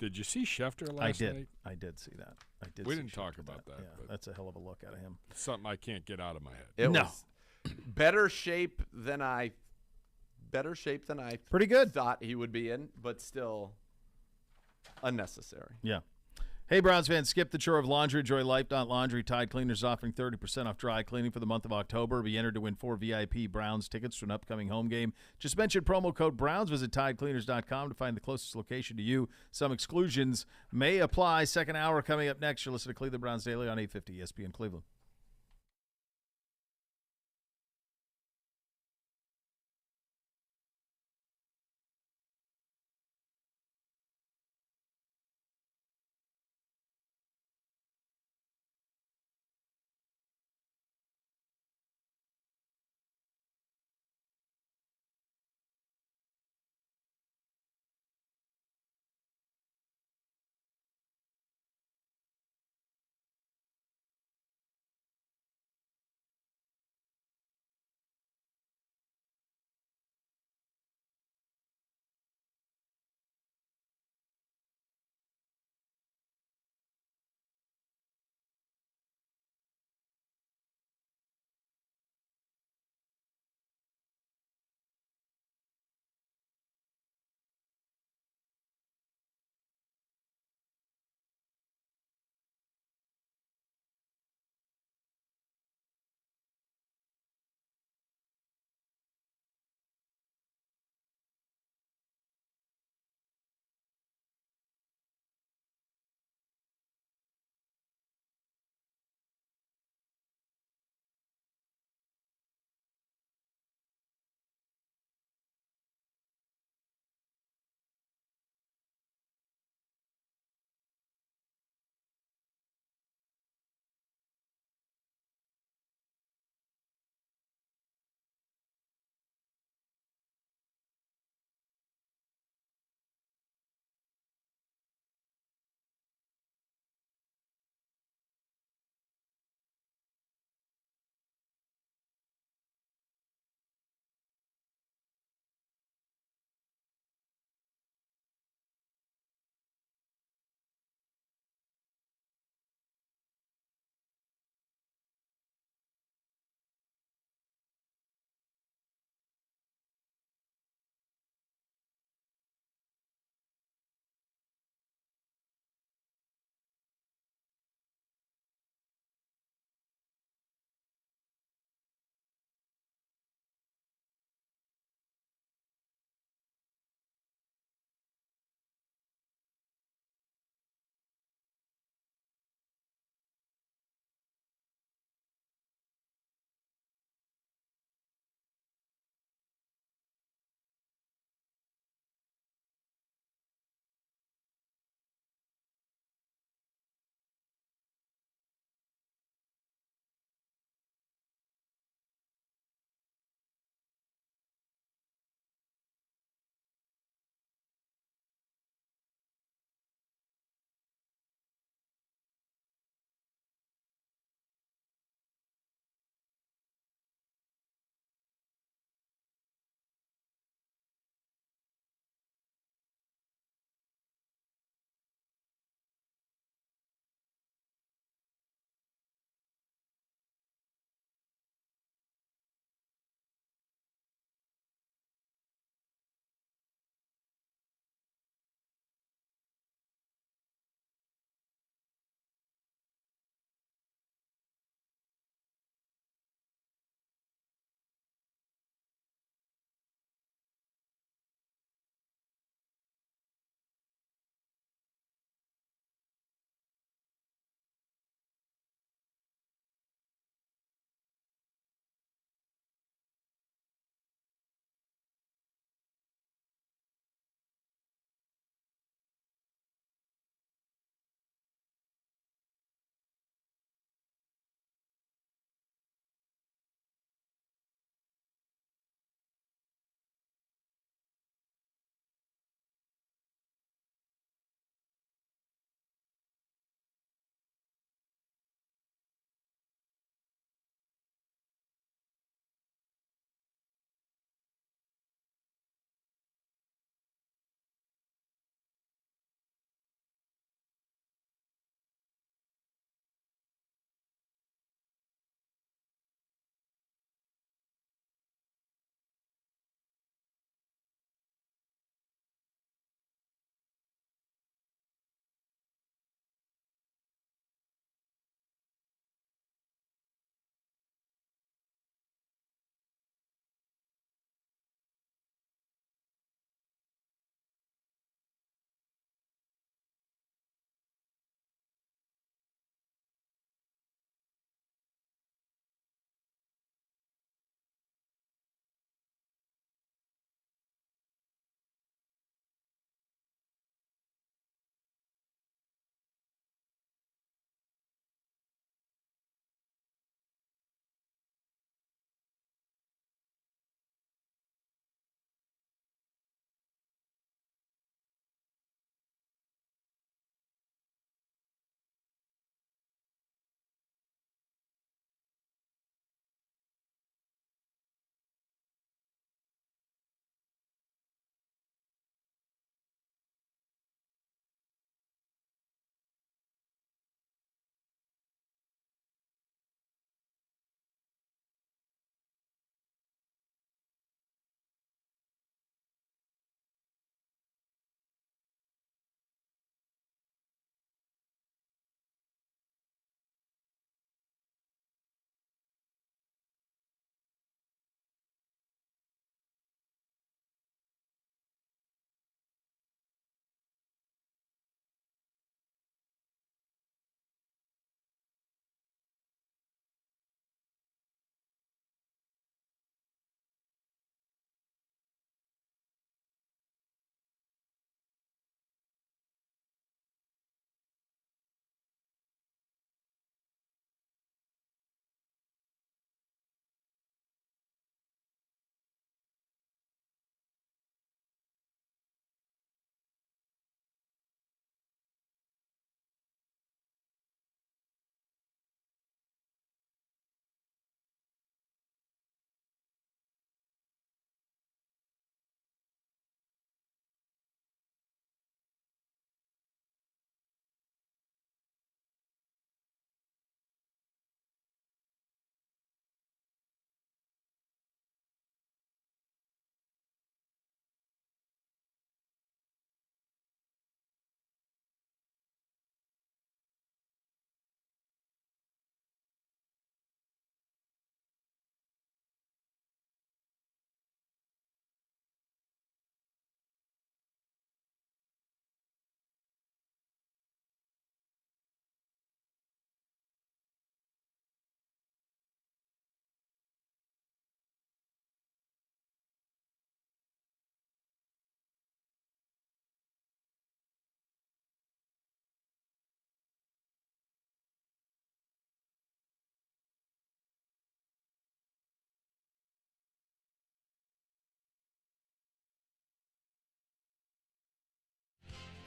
Did you see Schefter last night? I did see that. We didn't talk about that. Yeah, but that's a hell of a look out of him. it's something I can't get out of my head. It No. was better shape than I Pretty good. thought he would be in, but still unnecessary. Yeah. Hey, Browns fans, skip the chore of laundry. Enjoy Life Laundry. Tide Cleaners offering 30% off dry cleaning for the month of October. Be entered to win 4 VIP Browns tickets to an upcoming home game. Just mention promo code Browns. Visit TideCleaners.com to find the closest location to you. Some exclusions may apply. Second hour coming up next. You'll listen to Cleveland Browns Daily on 850 ESPN Cleveland.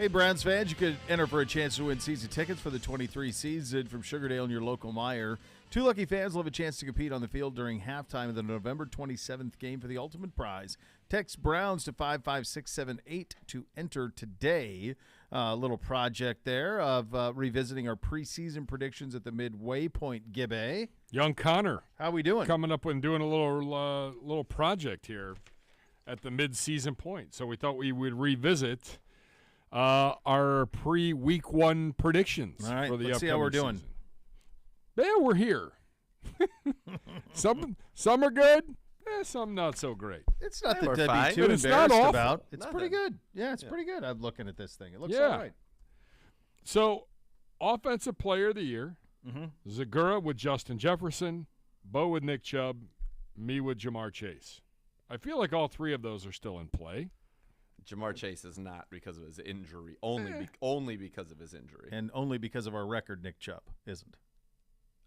Hey, Browns fans, you could enter for a chance to win season tickets for the 23 season from Sugardale and your local Meijer. 2 lucky fans will have a chance to compete on the field during halftime of the November 27th game for the ultimate prize. Text Browns to 55678 to enter today. A little project there of revisiting our preseason predictions at the midway point, Gibby. Young Connor. How we doing? Coming up and doing a little project here at the mid-season point. So we thought we would revisit our pre-week 1 predictions All right, for the let's see upcoming how we're doing. season. Yeah, we're here. some are good, some not so great. It's not Yeah, that we're to fine. be too But it's not embarrassed awful. about. It's Nothing. pretty good. Yeah, it's pretty good. I'm looking at this thing. It looks Yeah. all right. So, Offensive Player of the Year, Zagura with Justin Jefferson, Bo with Nick Chubb, me with Jamar Chase. I feel like all 3 of those are still in play. Jamar Chase is not because of his injury. Only because of his injury. And only because of our record, Nick Chubb isn't.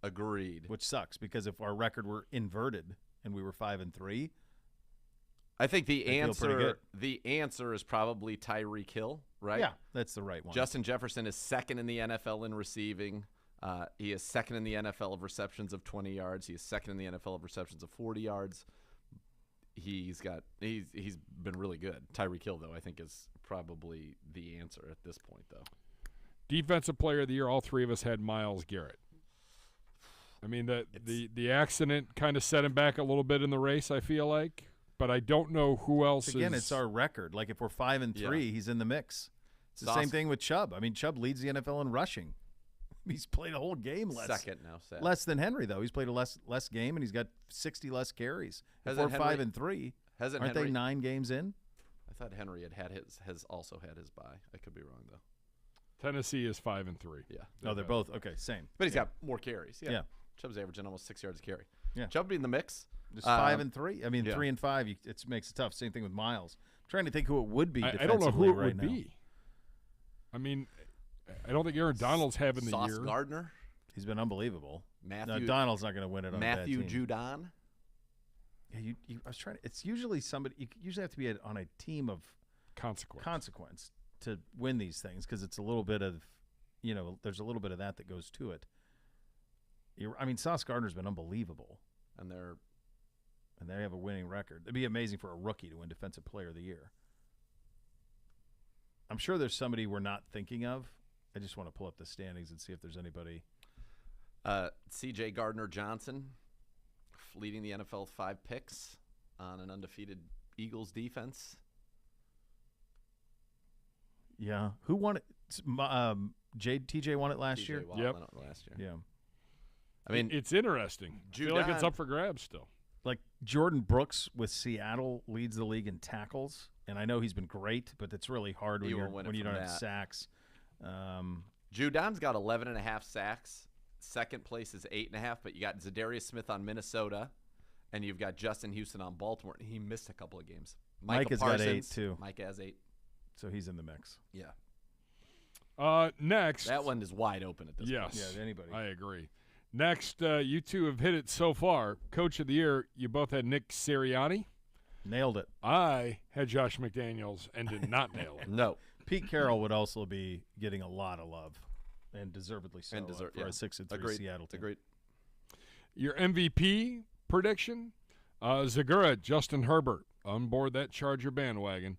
Agreed. Which sucks because if our record were inverted and we were 5-3, I think the feel pretty answer is probably Tyreek Hill, right? yeah, that's the right one. Justin Jefferson is second in the NFL in receiving. He is second in the NFL of receptions of 20 yards. He is second in the NFL of receptions of 40 yards. He's been really good. Tyreek Hill, though, I think is probably the answer at this point, though. Defensive Player of the Year, all 3 of us had Myles Garrett. I mean, the accident kind of set him back a little bit in the race, I feel like. But I don't know who else Again, is. it's our record. Like if we're 5-3, he's in the mix. It's the same thing with Chubb. I mean, Chubb leads the NFL in rushing. He's played a whole game Second now, Seth. less than Henry, though. He's played a less game, and he's got 60 less carries. If we're 5-3, aren't they 9 games in? I thought Henry has also had his bye. I could be wrong, though. Tennessee is 5-3. Yeah. Oh, they're both okay. Same. But he's got more carries. Yeah. Chubb's averaging almost 6 yards a carry. Yeah. Chubb be in the mix. Just 5-3. I mean, 3-5. It makes it tough. Same thing with Miles. I'm trying to think who it would be. I don't know who it right would now. be. I mean, I don't think Aaron Donald's having the Sauce year. Gardner. He's been unbelievable. Matthew Donald's not going to win it on Matthew a bad team. Judon. Yeah, I was trying. It's usually somebody. You usually have to be on a team of Consequence. to win these things because it's a little bit of, there's a little bit of that goes to it. I mean, Sauce Gardner's been unbelievable, And they have a winning record. It'd be amazing for a rookie to win Defensive Player of the Year. I'm sure there's somebody we're not thinking of. I just want to pull up the standings and see if there's anybody. C.J. Gardner-Johnson leading the NFL with 5 picks on an undefeated Eagles defense. Yeah, who won it? TJ won it last year. Watt Yep. won it last year. Yeah, I mean, it's interesting. I feel like it's Judon- up for grabs still. like Jordan Brooks with Seattle leads the league in tackles, and I know he's been great, but it's really hard when He you won't win it don't from have that. sacks. Judon's got 11.5 sacks. Second place is 8.5, but you got Zadarius Smith on Minnesota, and you've got Justin Houston on Baltimore. He missed a couple of games. Micah's got 8 too, Micah has 8. so he's in the mix. Yeah. Next. That one is wide open at this point. Yes. Yeah, anybody. I agree. Next, you two have hit it so far. Coach of the Year, you both had Nick Sirianni. Nailed it. I had Josh McDaniels and did not nail it. No. Pete Carroll would also be getting a lot of love, and deservedly so, for a 6-3 Agreed. Seattle team. Agreed. Your MVP prediction, Zagura, Justin Herbert, on board that Charger bandwagon.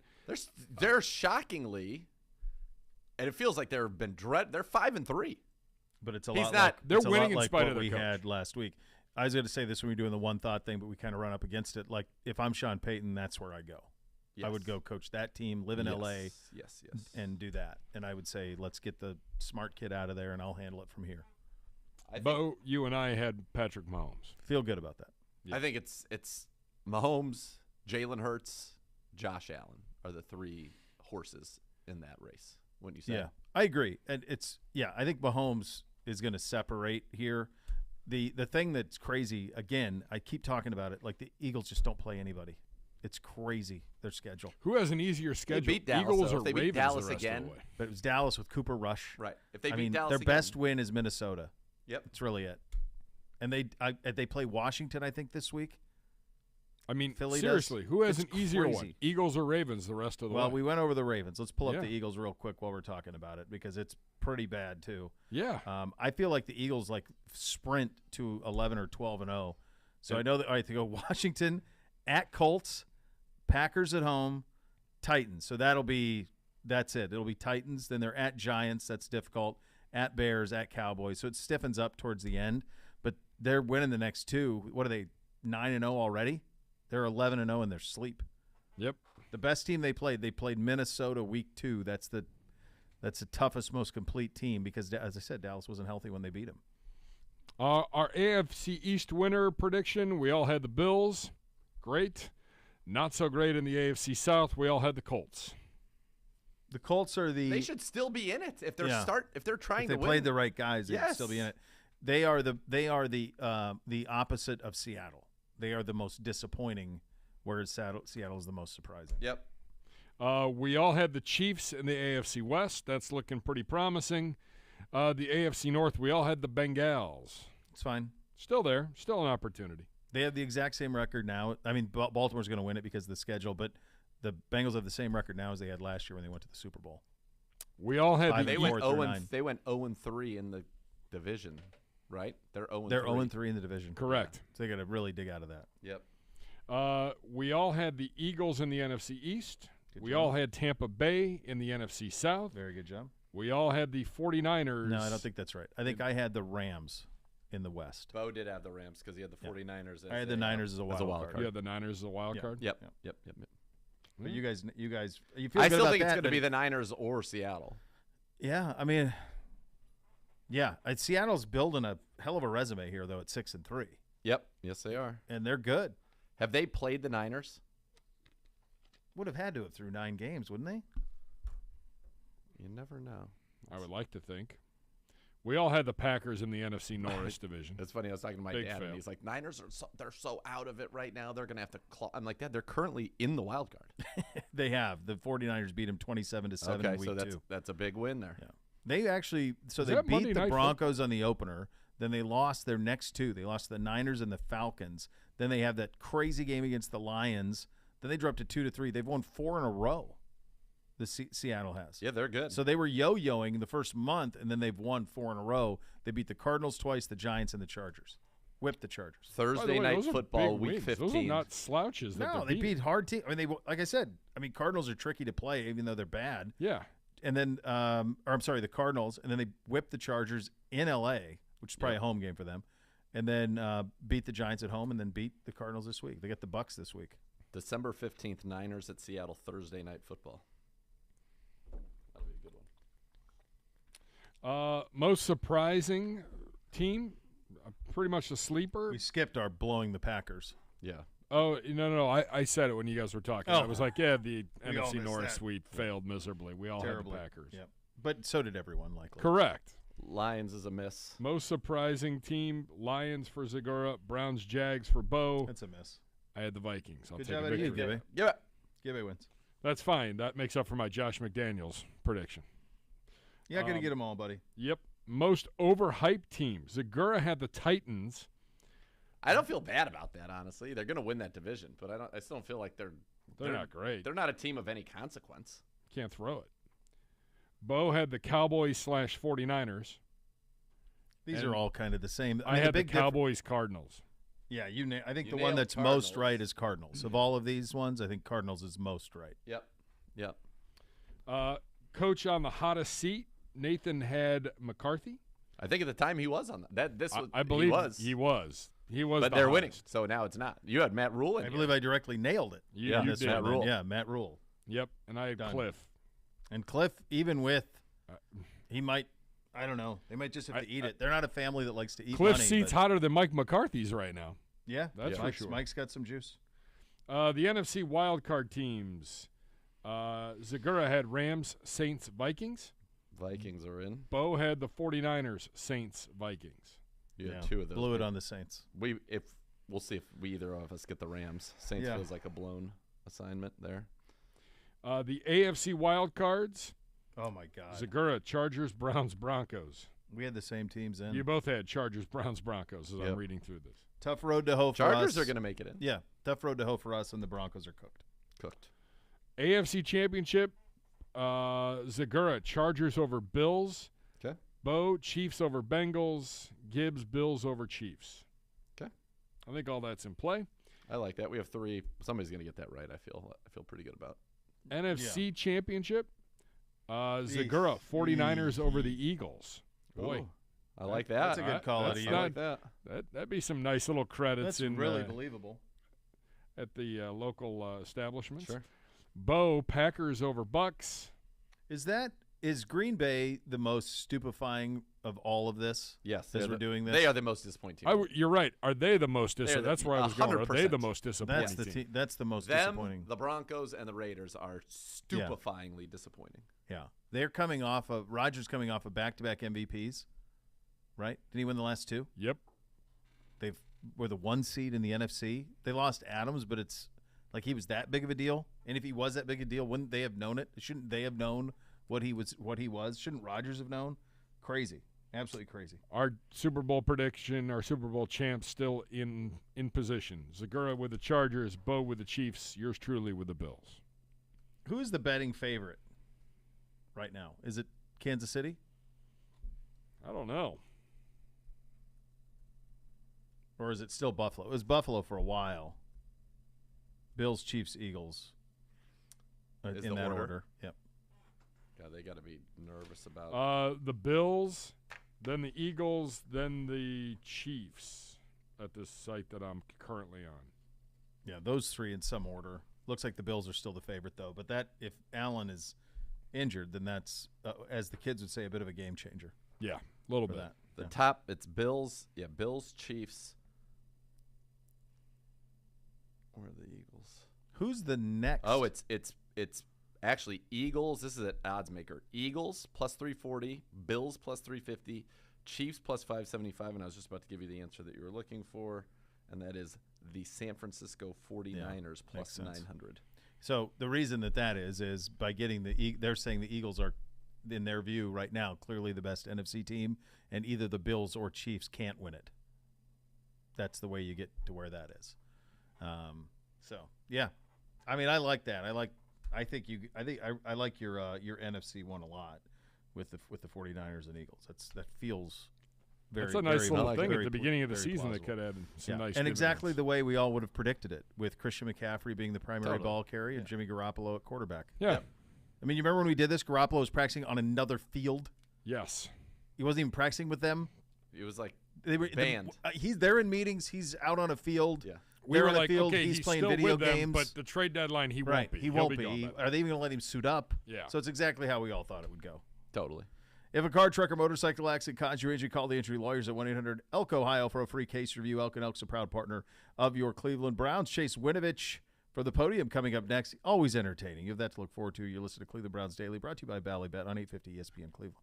They're shockingly, and it feels like they're 5-3. But it's a He's lot not- like they're it's a lot winning in like spite what of their we coach. had last week. I was going to say this when we were doing the one thought thing, but we kind of run up against it. Like if I'm Sean Payton, that's where I go. I would go coach that team, live in LA, Yes. and do that. And I would say, let's get the smart kid out of there, and I'll handle it from here. Bo, you and I had Patrick Mahomes. Feel good about that. I think it's Mahomes, Jalen Hurts, Josh Allen are the 3 horses in that race. Wouldn't you say? Yeah, I agree. And I think Mahomes is going to separate here. The thing that's crazy, again, I keep talking about it, like the Eagles just don't play anybody. It's crazy, their schedule. Who has an easier schedule? beat Dallas, Eagles though. or If they beat Ravens Dallas the rest again- of the way? But it was Dallas with Cooper Rush. Right. If they I beat mean, Dallas their again, best win is Minnesota. Yep. That's really it. And they play Washington, I think, this week. I mean, Philly seriously, does. who has It's an easier one? crazy. Eagles or Ravens the rest of the Well, way? we went over the Ravens. Let's pull up Yeah. the Eagles real quick while we're talking about it because it's pretty bad too. Yeah. I feel like the Eagles sprint to 11 or 12-0. So I know that I have to go Washington at Colts, Packers at home, Titans. So that's it. It'll be Titans. Then they're at Giants. That's difficult. At Bears, at Cowboys. So it stiffens up towards the end. But they're winning the next two. What are they, 9-0 already? They're 11-0 in their sleep. Yep. The best team they played Minnesota week 2. That's the toughest, most complete team because, as I said, Dallas wasn't healthy when they beat them. Our AFC East winner prediction, we all had the Bills. Great. Not so great in the AFC South. We all had the Colts. The Colts are They should still be in it if they're trying if they to win. played the right guys, they'd Yes. still be in it. They are the opposite of Seattle. They are the most disappointing, whereas Seattle is the most surprising. Yep. We all had the Chiefs in the AFC West. That's looking pretty promising. The AFC North, we all had the Bengals. It's fine. Still there. Still an opportunity. They have the exact same record now. I mean, Baltimore's going to win it because of the schedule, but the Bengals have the same record now as they had last year when they went to the Super Bowl. We all had Five the They and went four zero through and nine. They went 0-3 in the division, right? They're 0-3. They're 0-3 in the division. Correct. So they got to really dig out of that. Yep. We all had the Eagles in the NFC East. Good We job. all had Tampa Bay in the NFC South. Very good job. We all had the 49ers. No, I don't think that's right. I think I had the Rams in the West. Bo did have the Rams because he had the 49ers. I had the Niners as a wild card. You had the Niners as a wild Yeah. card. Yep. Yeah. Yep. But you guys, you feel I good still about think it's that, going to but- be the Niners or Seattle. Yeah, I mean, yeah, Seattle's building a hell of a resume here, though, at 6-3, Yep. Yes, they are. and they're good. Have they played the Niners? Would have had to have through 9 games, wouldn't they? You never know. I would like to think. We all had the Packers in the NFC North division. It's funny. I was talking to my Big dad, fail. and he's like, "Niners they're so out of it right now. They're going to have to claw." I'm like, "Dad, they're currently in the wild card." They have. The 49ers beat them 27-7 in Okay, week so 2. that's a big win there. Yeah. They actually – so Is they that Monday beat the Night Broncos on the opener. Then they lost their next 2. They lost to the Niners and the Falcons. Then they have that crazy game against the Lions. Then they dropped to 2-3. They've won 4 in a row, the Seattle has. Yeah, they're good. So they were yo-yoing the first month, and then they've won 4 in a row. They beat the Cardinals twice, the Giants, and the Chargers. Whipped the Chargers. By the Thursday way, night those are football, big week wins. 15. Those are not slouches. That No, they're they beating. beat hard teams. I mean, like I said, Cardinals are tricky to play, even though they're bad. Yeah. And then, the Cardinals, and then they whipped the Chargers in L.A., which is probably a home game for them, and then beat the Giants at home, and then beat the Cardinals this week. They got the Bucks this week. December 15th, Niners at Seattle, Thursday night football. That'll be a good one. Most surprising team, pretty much a sleeper. We skipped our blowing the Packers. Yeah. Oh, no. I said it when you guys were talking. Oh. I was like, yeah, the We all NFC missed North that. sweep failed miserably. We all Terribly. had the Packers. Yep. But so did everyone, likely. Correct. Lions is a miss. Most surprising team, Lions for Zagura, Browns, Jags for Bo. That's a miss. I had the Vikings. I'll Good take job a out of you, victory. Gibby. Yeah. Gibby wins. That's fine. That makes up for my Josh McDaniels prediction. You're not going to get them all, buddy. Yep. Most overhyped team, Zagura had the Titans. I don't feel bad about that, honestly. They're going to win that division, but I still don't feel like They're not great. They're not a team of any consequence. Can't throw it. Bo had the Cowboys / 49ers. These And are all kind of the same. I mean, had the big Cowboys Cardinals. Yeah, I think You the one nailed that's Cardinals. most right is Cardinals. Of all of these ones, I think Cardinals is most right. Yep. Coach on the hottest seat, Nathan had McCarthy. I think at the time he was on that. This was, I believe he was. He was. But the they're winning, hottest. so now it's not. You had Matt Rule in I here. believe I directly nailed it. You, Yeah, you This did. one, Matt Rule. Yeah, Matt Rule. Yep. And I had Done. Cliff. And Cliff, even with, he might, I don't know. They might just have to eat it. They're not a family that likes to eat Cliff's money, seat's but- hotter than Mike McCarthy's right now. Yeah, That's for Mike's, sure. Mike's got some juice. The NFC wildcard teams. Zagura had Rams, Saints, Vikings. Vikings are in. Bo had the 49ers, Saints, Vikings. You had Yeah, two of those. Blew it on the Saints. We'll see if either of us get the Rams. Saints Yeah. feels like a blown assignment there. The AFC wildcards. Oh, my God. Zagura, Chargers, Browns, Broncos. We had the same teams in. You both had Chargers, Browns, Broncos as I'm reading through this. Tough road to hoe for us. Chargers are going to make it in. Yeah, tough road to hoe for us, and the Broncos are cooked. Cooked. AFC Championship, Zagura, Chargers over Bills. Okay. Bo, Chiefs over Bengals. Gibbs, Bills over Chiefs. Okay. I think all that's in play. I like that. We have 3. Somebody's going to get that right. I feel pretty good about. NFC Championship, Zagura, 49ers over the Eagles. Boy, Ooh, I like that. That's a good call out of that's you. I like that. that'd be some nice little credits That's in really believable. at the local establishments. Sure. Bo, Packers over Bucks. Is Green Bay the most stupefying of all of this? Yes. As we're doing this? They are the most disappointing team. You're right. Are they the most They're disappointing? the- That's where I was going. Are they the 100%. most disappointing? That's the most Them, disappointing. the Broncos, and the Raiders are stupefyingly disappointing. Yeah, they're coming off of Rodgers coming off of back-to-back MVPs, right? Did he win the last 2? Yep. They were the 1 seed in the NFC. They lost Adams, but it's like he was that big of a deal. And if he was that big a deal, wouldn't they have known it? Shouldn't they have known what he was? Shouldn't Rodgers have known? Crazy, absolutely crazy. Our Super Bowl prediction, our Super Bowl champs still in position. Zagura with the Chargers, Bo with the Chiefs, yours truly with the Bills. Who is the betting favorite right now? Is it Kansas City? I don't know. Or is it still Buffalo? It was Buffalo for a while. Bills, Chiefs, Eagles. Is In the that order? order. Yep. God, they got to be nervous about. The Bills, then the Eagles, then the Chiefs at this site that I'm currently on. Yeah, those 3 in some order. Looks like the Bills are still the favorite, though. But that if Allen is injured, then that's, as the kids would say, a bit of a game changer Yeah, a little for bit. that. The Yeah. top, it's Bills. Yeah, Bills, Chiefs. Or the Eagles. Who's the next? Oh, it's actually Eagles. This is an odds maker. Eagles plus 340, Bills plus 350, Chiefs plus 575, and I was just about to give you the answer that you were looking for, and that is the San Francisco 49ers plus makes sense. 900. So the reason that is by getting they're saying the Eagles are, in their view right now, clearly the best NFC team, and either the Bills or Chiefs can't win it. That's the way you get to where that is. So yeah, I mean, I like that. I like your NFC one a lot with the 49ers and Eagles. That feels very. That's a nice very little like thing very at the beginning of the very season that plausible. could add some nice and exactly dividends. the way we all would have predicted it, with Christian McCaffrey being the primary Totally. ball carrier and Jimmy Garoppolo at quarterback. Yeah. Yep. I mean, you remember when we did this? Garoppolo was practicing on another field. Yes. He wasn't even practicing with them. It was like They were banned. They're in meetings. He's out on a field. Yeah. We They're were on a like, field. okay, He's playing still video with them, games. but the trade deadline, he Right. won't be. He He'll won't be. be. gone by then. Are they even going to let him suit up? Yeah. So it's exactly how we all thought it would go. Totally. If a car, truck, or motorcycle accident caused your injury, call the injury lawyers at 1-800-ELK Ohio for a free case review. Elk & Elk's a proud partner of your Cleveland Browns. Chase Winovich for the podium coming up next. Always entertaining. You have that to look forward to. You're listening to Cleveland Browns Daily, brought to you by Bally Bet on 850 ESPN Cleveland.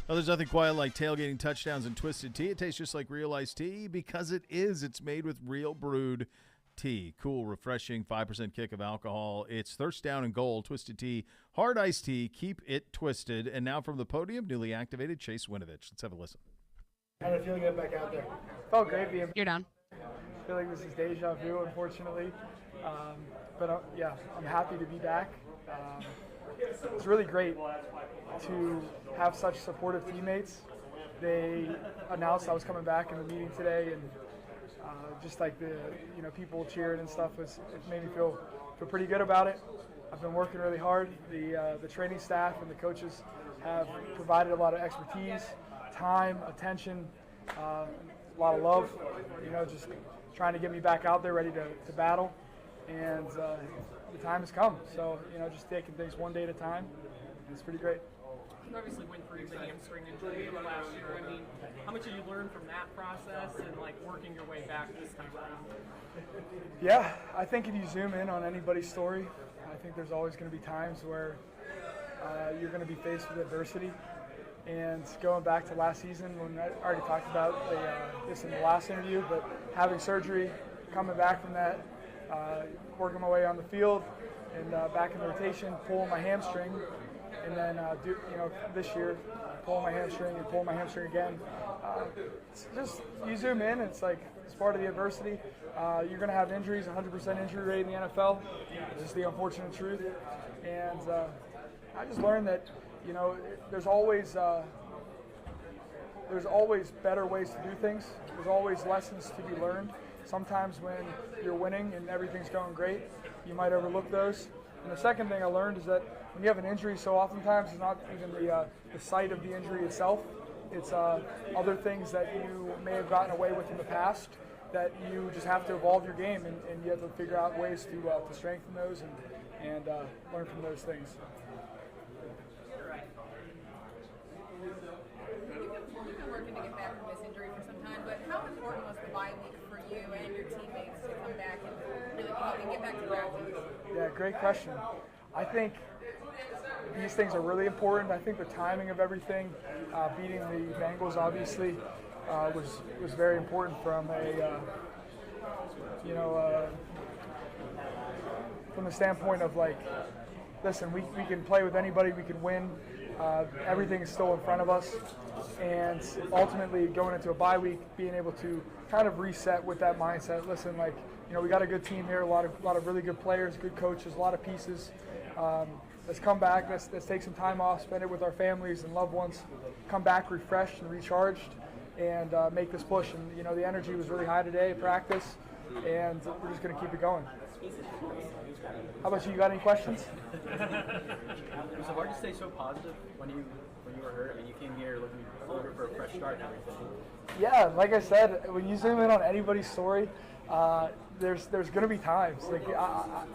Well, there's nothing quite like tailgating touchdowns and Twisted Tea. It tastes just like real iced tea because it is. It's made with real brewed tea. Cool, refreshing, 5% kick of alcohol. It's thirst down and gold. Twisted Tea, hard iced tea. Keep it twisted. And now from the podium, newly activated Chase Winovich. Let's have a listen. How did it feel to get back out there? Felt great being. You're down. I feel like this is deja vu, unfortunately. Yeah, I'm happy to be back. It's really great to have such supportive teammates. They announced I was coming back in the meeting today, and just like the people cheering and stuff it made me feel pretty good about it. I've been working really hard. The training staff and the coaches have provided a lot of expertise, time, attention, a lot of love. Just trying to get me back out there, ready to battle, and the time has come. So just taking things one day at a time. It's pretty great. You obviously went through the hamstring injury last year. I mean, how much have you learned from that process and working your way back this time around? Yeah, I think if you zoom in on anybody's story, I think there's always going to be times where you're going to be faced with adversity. And going back to last season, when I already talked about this in the last interview, but having surgery, coming back from that, working my way on the field, and back in the rotation, pulling my hamstring, and then this year, pulling my hamstring and pulling my hamstring again. It's just, you zoom in, it's it's part of the adversity. You're going to have injuries, 100% injury rate in the NFL. It's just the unfortunate truth. And I just learned that, there's always better ways to do things. There's always lessons to be learned. Sometimes when you're winning and everything's going great, you might overlook those. And the second thing I learned is that when you have an injury, so oftentimes it's not even the site of the injury itself. It's other things that you may have gotten away with in the past that you just have to evolve your game, and you have to figure out ways to strengthen those and learn from those things. You've been working to get back from this injury for some time, but how important was the bye week for you and your teammates to come back and really help you get back to practice? Yeah, great question. I think these things are really important. I think the timing of everything, beating the Bengals obviously was very important from from the standpoint of listen, we can play with anybody, we can win. Everything is still in front of us, and ultimately going into a bye week, being able to kind of reset with that mindset. Listen, we got a good team here, a lot of really good players, good coaches, a lot of pieces. Let's come back. Let's take some time off, spend it with our families and loved ones. Come back refreshed and recharged, and make this push. And the energy was really high today at practice, and we're just going to keep it going. How about you? You got any questions? Was it hard to stay so positive when you were hurt? I mean, you came here looking for a fresh start and everything. Yeah, like I said, when you zoom in on anybody's story, there's going to be times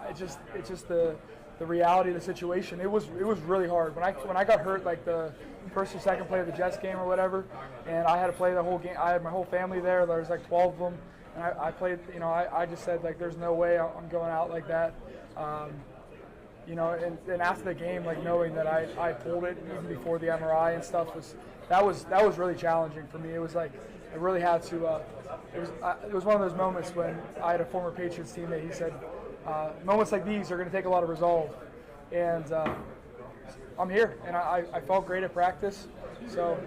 it's just the reality of the situation. It was really hard when I got hurt, the first or second play of the Jets game or whatever, and I had to play the whole game. I had my whole family there. There was 12 of them, and I played. I just said there's no way I'm going out like that. And after the game, knowing that I pulled it even before the MRI and stuff was really challenging for me. It was I really had to. It was one of those moments when I had a former Patriots teammate. He said, moments like these are going to take a lot of resolve, and I'm here, and I felt great at practice. So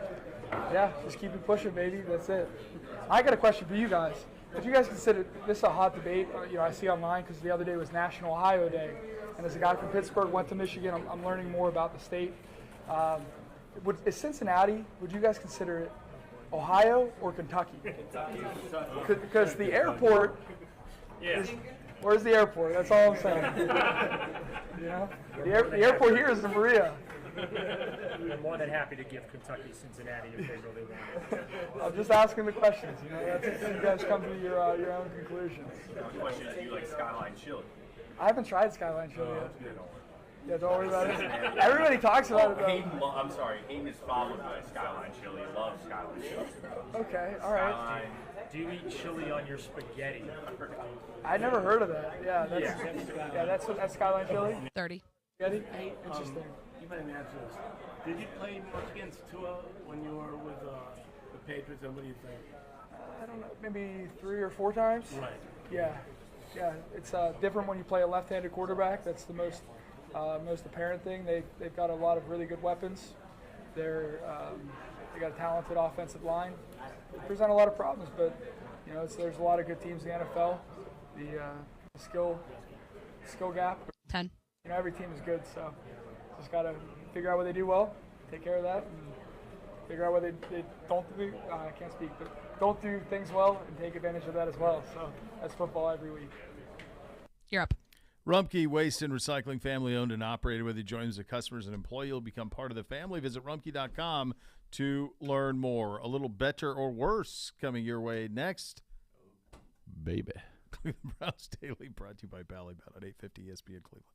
yeah, just keep it pushing, baby. That's it. I got a question for you guys. Would you guys consider this a hot debate? I see online because the other day was National Ohio Day, and as a guy from Pittsburgh, went to Michigan, I'm learning more about the state. Is Cincinnati, would you guys consider it Ohio or Kentucky? Because the airport is, where's the airport? That's all I'm saying. The airport here is in Maria. I'm more than happy to give Kentucky Cincinnati if they really want it. I'm just asking the questions. You guys come to your own conclusions. The question is, do you like Skyline Chili? I haven't tried Skyline Chili yet. Yeah, don't worry about it. Everybody talks about it, though. Hayden is followed by Skyline Chili. Loves Skyline Chili. Okay, all right. Do you eat chili on your spaghetti? I never heard of that. Yeah, that's Skyline Chili. 30. Spaghetti? Interesting. You might have answered this. Did you play much against Tua when you were with the Patriots, and what do you think? I don't know, maybe 3 or 4 times. Right. Yeah. It's different when you play a left-handed quarterback. That's the most apparent thing. They've got a lot of really good weapons. They got a talented offensive line. They present a lot of problems, but there's a lot of good teams in the NFL. The skill gap. 10. Every team is good, so just got to figure out what they do well, take care of that, and figure out what they don't do. I can't speak, but don't do things well and take advantage of that as well. So that's football every week. You're up. Rumpke Waste and Recycling, family owned and operated. Whether you join as a customer as an employee, you'll become part of the family. Visit rumpke.com to learn more. A little better or worse coming your way next. Baby. Cleveland Browns Daily, brought to you by Ballybet on 850 ESPN Cleveland.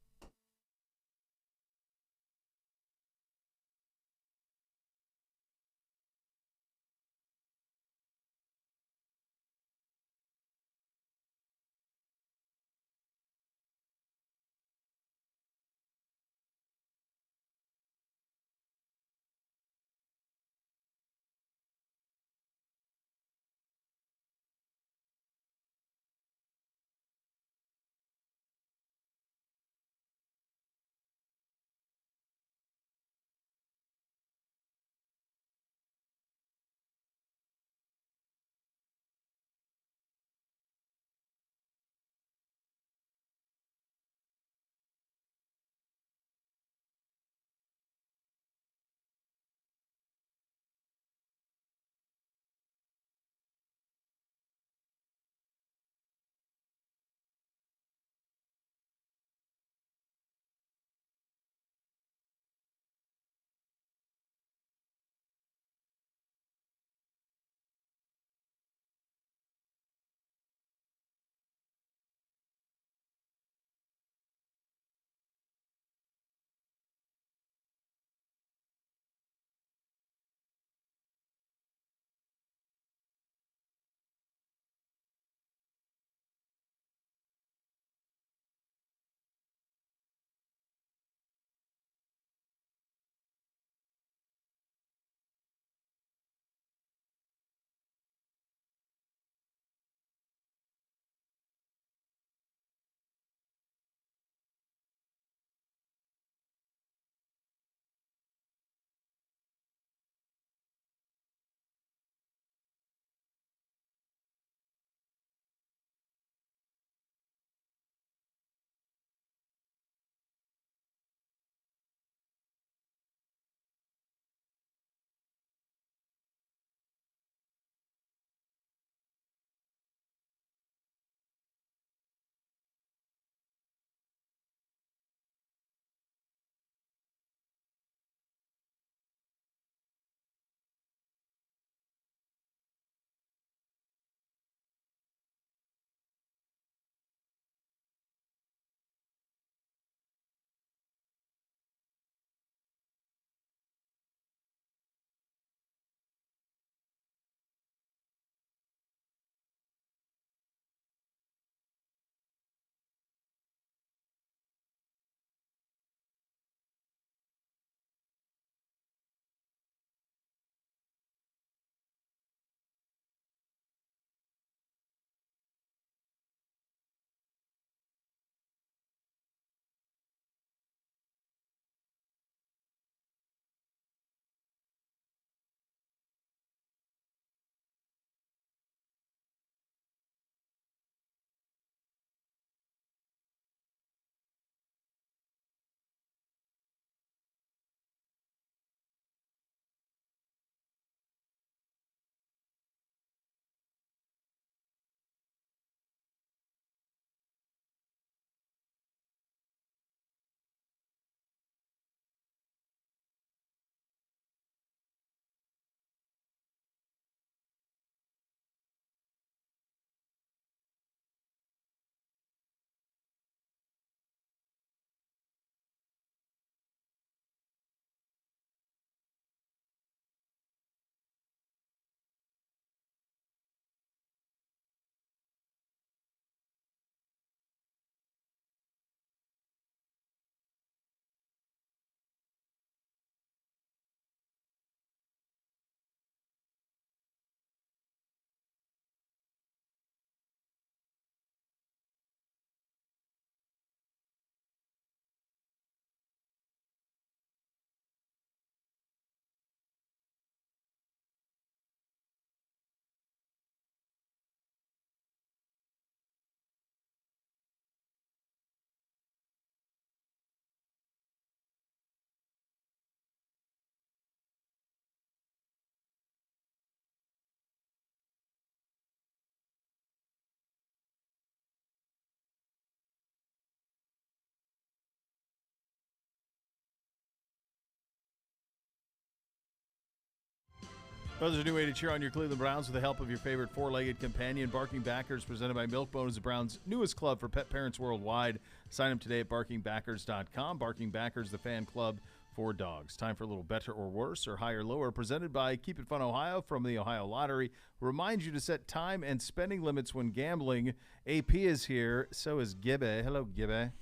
Well, there's a new way to cheer on your Cleveland Browns with the help of your favorite four-legged companion. Barking Backers, presented by Milk-Bone, is the Browns' newest club for pet parents worldwide. Sign up today at barkingbackers.com. Barking Backers, the fan club for dogs. Time for a little better or worse or higher or lower, presented by Keep It Fun Ohio from the Ohio Lottery. Reminds you to set time and spending limits when gambling. AP is here. So is Gibbe. Hello, Gibbe.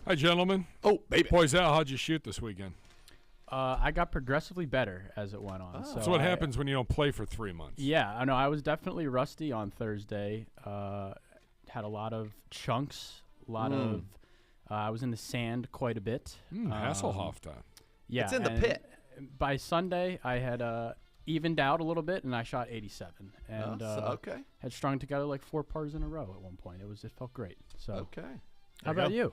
Hi, gentlemen. Oh, baby. Poisal, how'd you shoot this weekend? I got progressively better as it went on. That's what happens when you don't play for 3 months. Yeah, I know. I was definitely rusty on Thursday. Had a lot of chunks, a lot of. I was in the sand quite a bit. Hasselhoff time. Yeah, it's in the pit. By Sunday, I had evened out a little bit, and I shot 87, and had strung together like 4 pars in a row at one point. It felt great. So how about you?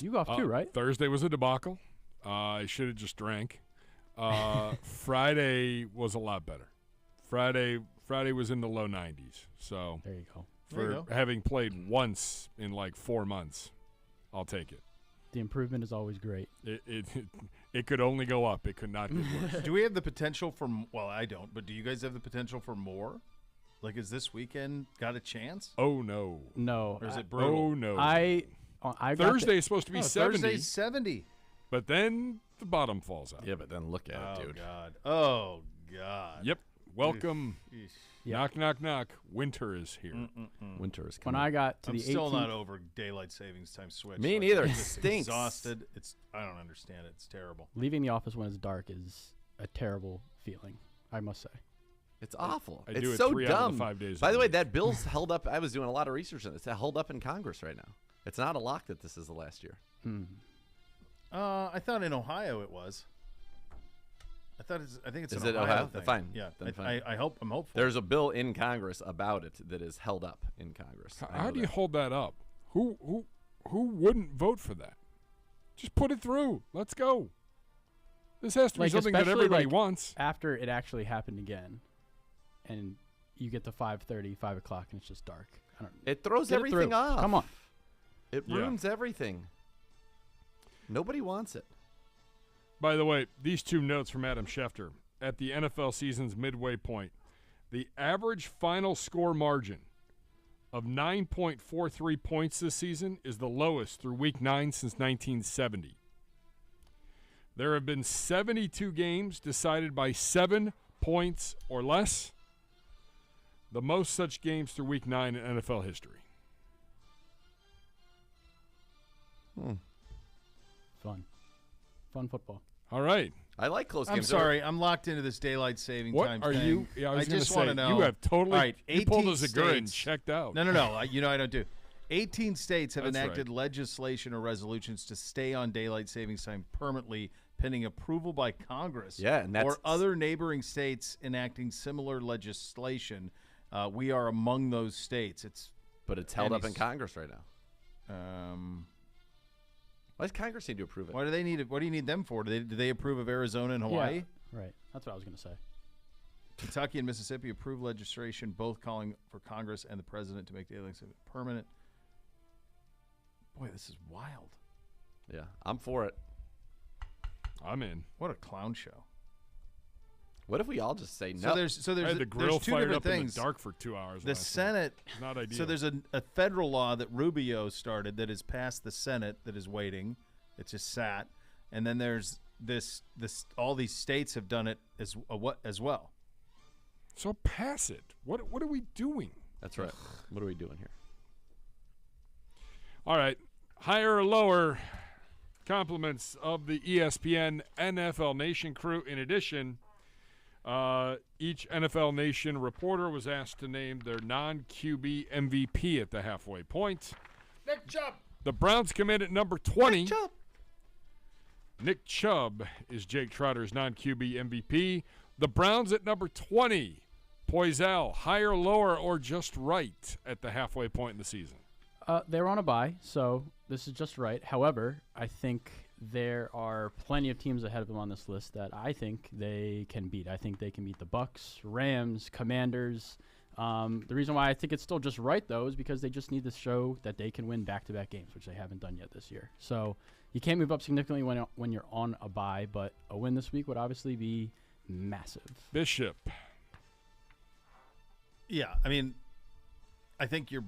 You go off too, right? Thursday was a debacle. I should have just drank. Friday was a lot better. Friday was in the low 90s. So there you go. For having played once in like 4 months, I'll take it. The improvement is always great. It could only go up. It could not get worse. Do we have the potential for? Well, I don't. But do you guys have the potential for more? Like, is this weekend got a chance? Oh no. No. Or is it brutal? Oh no. Thursday is supposed to be 70. Thursday's 70. But then the bottom falls out. Yeah, but then look at it, dude. Oh, God. Yep. Welcome. Knock, knock, knock. Winter is here. Winter is coming. When I got to I'm the 18th. still not over daylight savings time switch. Me neither. I'm It just stinks. Exhausted. I don't understand it. It's terrible. Leaving the office when it's dark is a terrible feeling, I must say. It's awful. I it's do it so 3 dumb. out of the 5 days. By the way, that bill's held up. I was doing a lot of research on this. It's held up in Congress right now. It's not a lock that this is the last year. I thought in Ohio it was. I think it's Is an it Ohio Ohio? thing. Fine. Yeah. Then fine. I'm hopeful. There's a bill in Congress about it that is held up in Congress. How do you hold that up? Who wouldn't vote for that? Just put it through. Let's go. This has to be something that everybody wants. After it actually happened again, and you get to 5:30, 5 o'clock, and it's just dark. It throws everything off. Come on. It ruins everything. Nobody wants it. By the way, these 2 notes from Adam Schefter. At the NFL season's midway point, the average final score margin of 9.43 points this season is the lowest through Week 9 since 1970. There have been 72 games decided by 7 points or less, the most such games through Week 9 in NFL history. Fun football. All right. I like close games. I'm sorry. I'm locked into this daylight saving time What are thing. you? Yeah, I was just want want to to say, know. you have totally All right, you pulled 18 us a gun and states. checked out. No. I don't do. 18 states have That's enacted right. legislation or resolutions to stay on daylight savings time permanently, pending approval by Congress. Yeah, and that's or other neighboring states enacting similar legislation. We are among those states. But it's held up in Congress right now. Why does Congress need to approve it? Why do they need it? What do you need them for? Do they approve of Arizona and Hawaii? Yeah, right. That's what I was going to say. Kentucky and Mississippi approved legislation, both calling for Congress and the president to make daylight savings permanent. Boy, this is wild. Yeah, I'm for it. I'm in. What a clown show. What if we all just say no? So there's I had the grill there's two fired different up things. in the dark for 2 hours. The Senate, not ideal. so there's a federal law that Rubio started that has passed the Senate that is waiting. It just sat, and then there's this. All these states have done it as well. So pass it. What are we doing? That's right. What are we doing here? All right, higher or lower? Compliments of the ESPN NFL Nation crew. In addition, each NFL Nation reporter was asked to name their non-QB MVP at the halfway point. Nick Chubb. The Browns come in at number 20. Nick Chubb. Nick Chubb is Jake Trotter's non-QB MVP. The Browns at number 20. Poisal, higher, lower, or just right at the halfway point in the season? They're on a bye, so this is just right. However, I think there are plenty of teams ahead of them on this list that I think they can beat. I think they can beat the Bucks, Rams, Commanders. The reason why I think it's still just right, though, is because they just need to show that they can win back-to-back games, which they haven't done yet this year. So you can't move up significantly when you're on a bye, but a win this week would obviously be massive. Bishop. Yeah, I mean, I think you're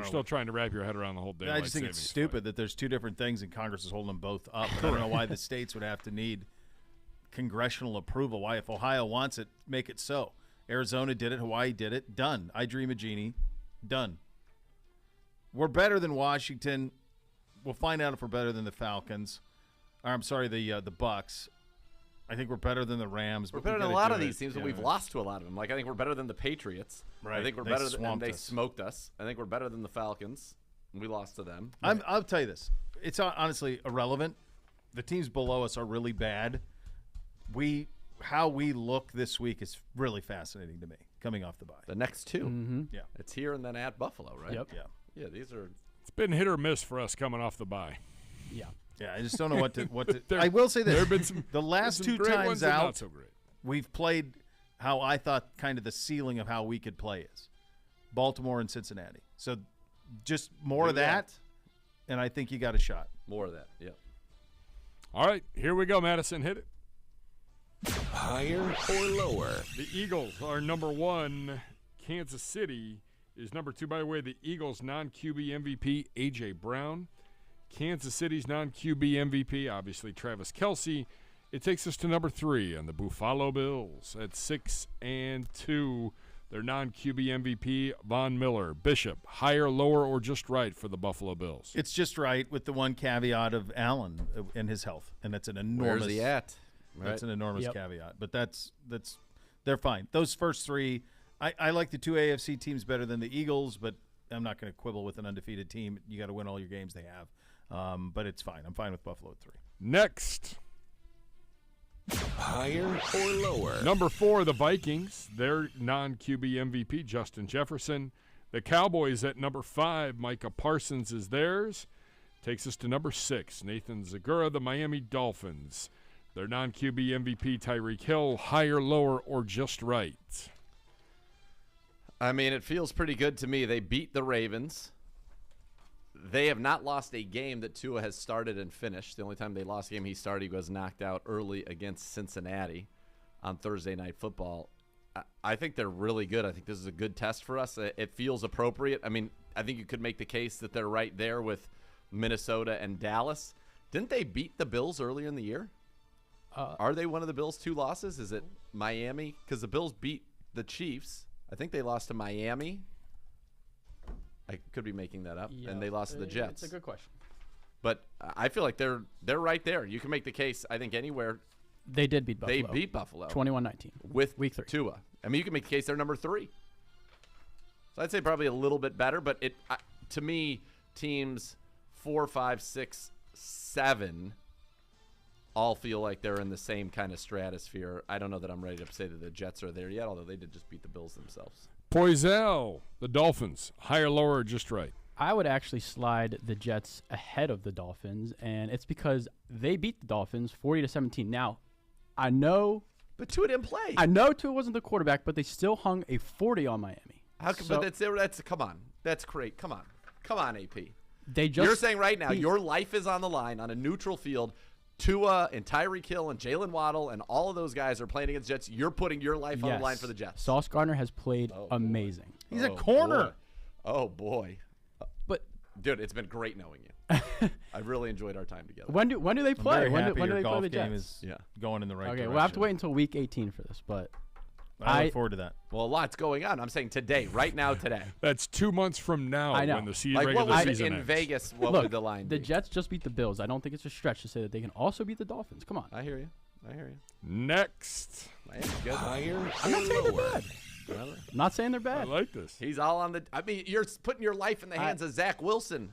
Still trying to wrap your head around the whole daylight I just think it's savings stupid that there's two different things and Congress is holding them both up. I don't know why the states would have to need congressional approval. Why, if Ohio wants it, make it so. Arizona did it. Hawaii did it. Done. I dream a genie. Done. We're better than Washington. We'll find out if we're better than the Falcons. Or, I'm sorry, the Bucks. I think we're better than the Rams. We're but better we than a gotta lot do of it. these teams, but Yeah. we've lost to a lot of them. Like, I think we're better than the Patriots. Right. I think we're They better than swamped they us. smoked us. I think we're better than the Falcons. We lost to them. I'll tell you this. It's honestly irrelevant. The teams below us are really bad. How we look this week is really fascinating to me, coming off the bye. The next two. Mm-hmm. Yeah. It's here and then at Buffalo, right? Yep. Yeah. Yeah, these are. It's been hit or miss for us coming off the bye. Yeah. Yeah, I just don't know what to. I will say this: there have been some, the last some two great times ones and out, not so great. we've played how I thought kind of the ceiling of how we could play is Baltimore and Cincinnati. So just more of that, and I think you got a shot. More of that, yeah. All right, here we go, Madison. Hit it. Higher or lower? The Eagles are number 1. Kansas City is number 2. By the way, the Eagles' non-QB MVP, A.J. Brown. Kansas City's non-QB MVP, obviously Travis Kelce. It takes us to number 3, and the Buffalo Bills at 6-2. Their non-QB MVP, Von Miller. Bishop, higher, lower, or just right for the Buffalo Bills? It's just right with the one caveat of Allen and his health, and that's an enormous. Where's he at? That's an enormous Yep. caveat, but that's they're fine. Those first three, I like the two AFC teams better than the Eagles, but I'm not going to quibble with an undefeated team. You got to win all your games they have, but it's fine. I'm fine with Buffalo at 3. Next, Higher or lower? number 4, the Vikings. Their non-QB MVP, Justin Jefferson. The Cowboys at number 5, Micah Parsons is theirs. Takes us to number 6, Nathan Zagura, the Miami Dolphins. Their non-QB MVP, Tyreek Hill, higher, lower, or just right? I mean, it feels pretty good to me. They beat the Ravens. They have not lost a game that Tua has started and finished. The only time they lost a game he started, he was knocked out early against Cincinnati on Thursday Night Football. I think they're really good. I think this is a good test for us. It feels appropriate. I mean, I think you could make the case that they're right there with Minnesota and Dallas. Didn't they beat the Bills earlier in the year? Are they one of the Bills' 2 losses? Is it Miami? Because the Bills beat the Chiefs. I think they lost to Miami. I could be making that up. Yeah, And they lost to the Jets. It's a good question. But I feel like they're right there. You can make the case, I think, anywhere. They did beat Buffalo. They beat Buffalo 21-19 with Week 3. Tua. I mean, you can make the case they're number 3. So I'd say probably a little bit better. But to me, teams 4, 5, 6, 7 all feel like they're in the same kind of stratosphere. I don't know that I'm ready to say that the Jets are there yet, although they did just beat the Bills themselves. Poisel, the Dolphins, higher, lower, or just right? I would actually slide the Jets ahead of the Dolphins, and it's because they beat the Dolphins 40-17. Now, I know, But Tua didn't play. I know Tua wasn't the quarterback, but they still hung a 40 on Miami. How come? So- But that's come on. That's great. Come on, AP. They just You're saying right now beat- your life is on the line on a neutral field. Tua and Tyreek Hill and Jalen Waddle and all of those guys are playing against Jets. You're putting your life on the line for the Jets. Sauce Gardner has played amazing. He's a corner. Boy. Oh boy. But Dude, it's been great knowing you. I've really enjoyed our time together. when do they I'm play? very When happy do your they play golf the game Jets? is going in the right Okay, direction. we'll have to wait until week 18 for this, but I look forward to that. Well, a lot's going on. I'm saying today, right now, today. That's 2 months from now I know. when the Like what regular was season in ends. Vegas? What look, would the line the be? Jets just beat the Bills. I don't think it's a stretch to say that they can also beat the Dolphins. Come on. I hear you. Next. Miami's good. Higher I'm not saying they're or lower? bad. I'm not saying they're I bad. like this. He's all on the. I mean, you're putting your life in the hands of Zach Wilson.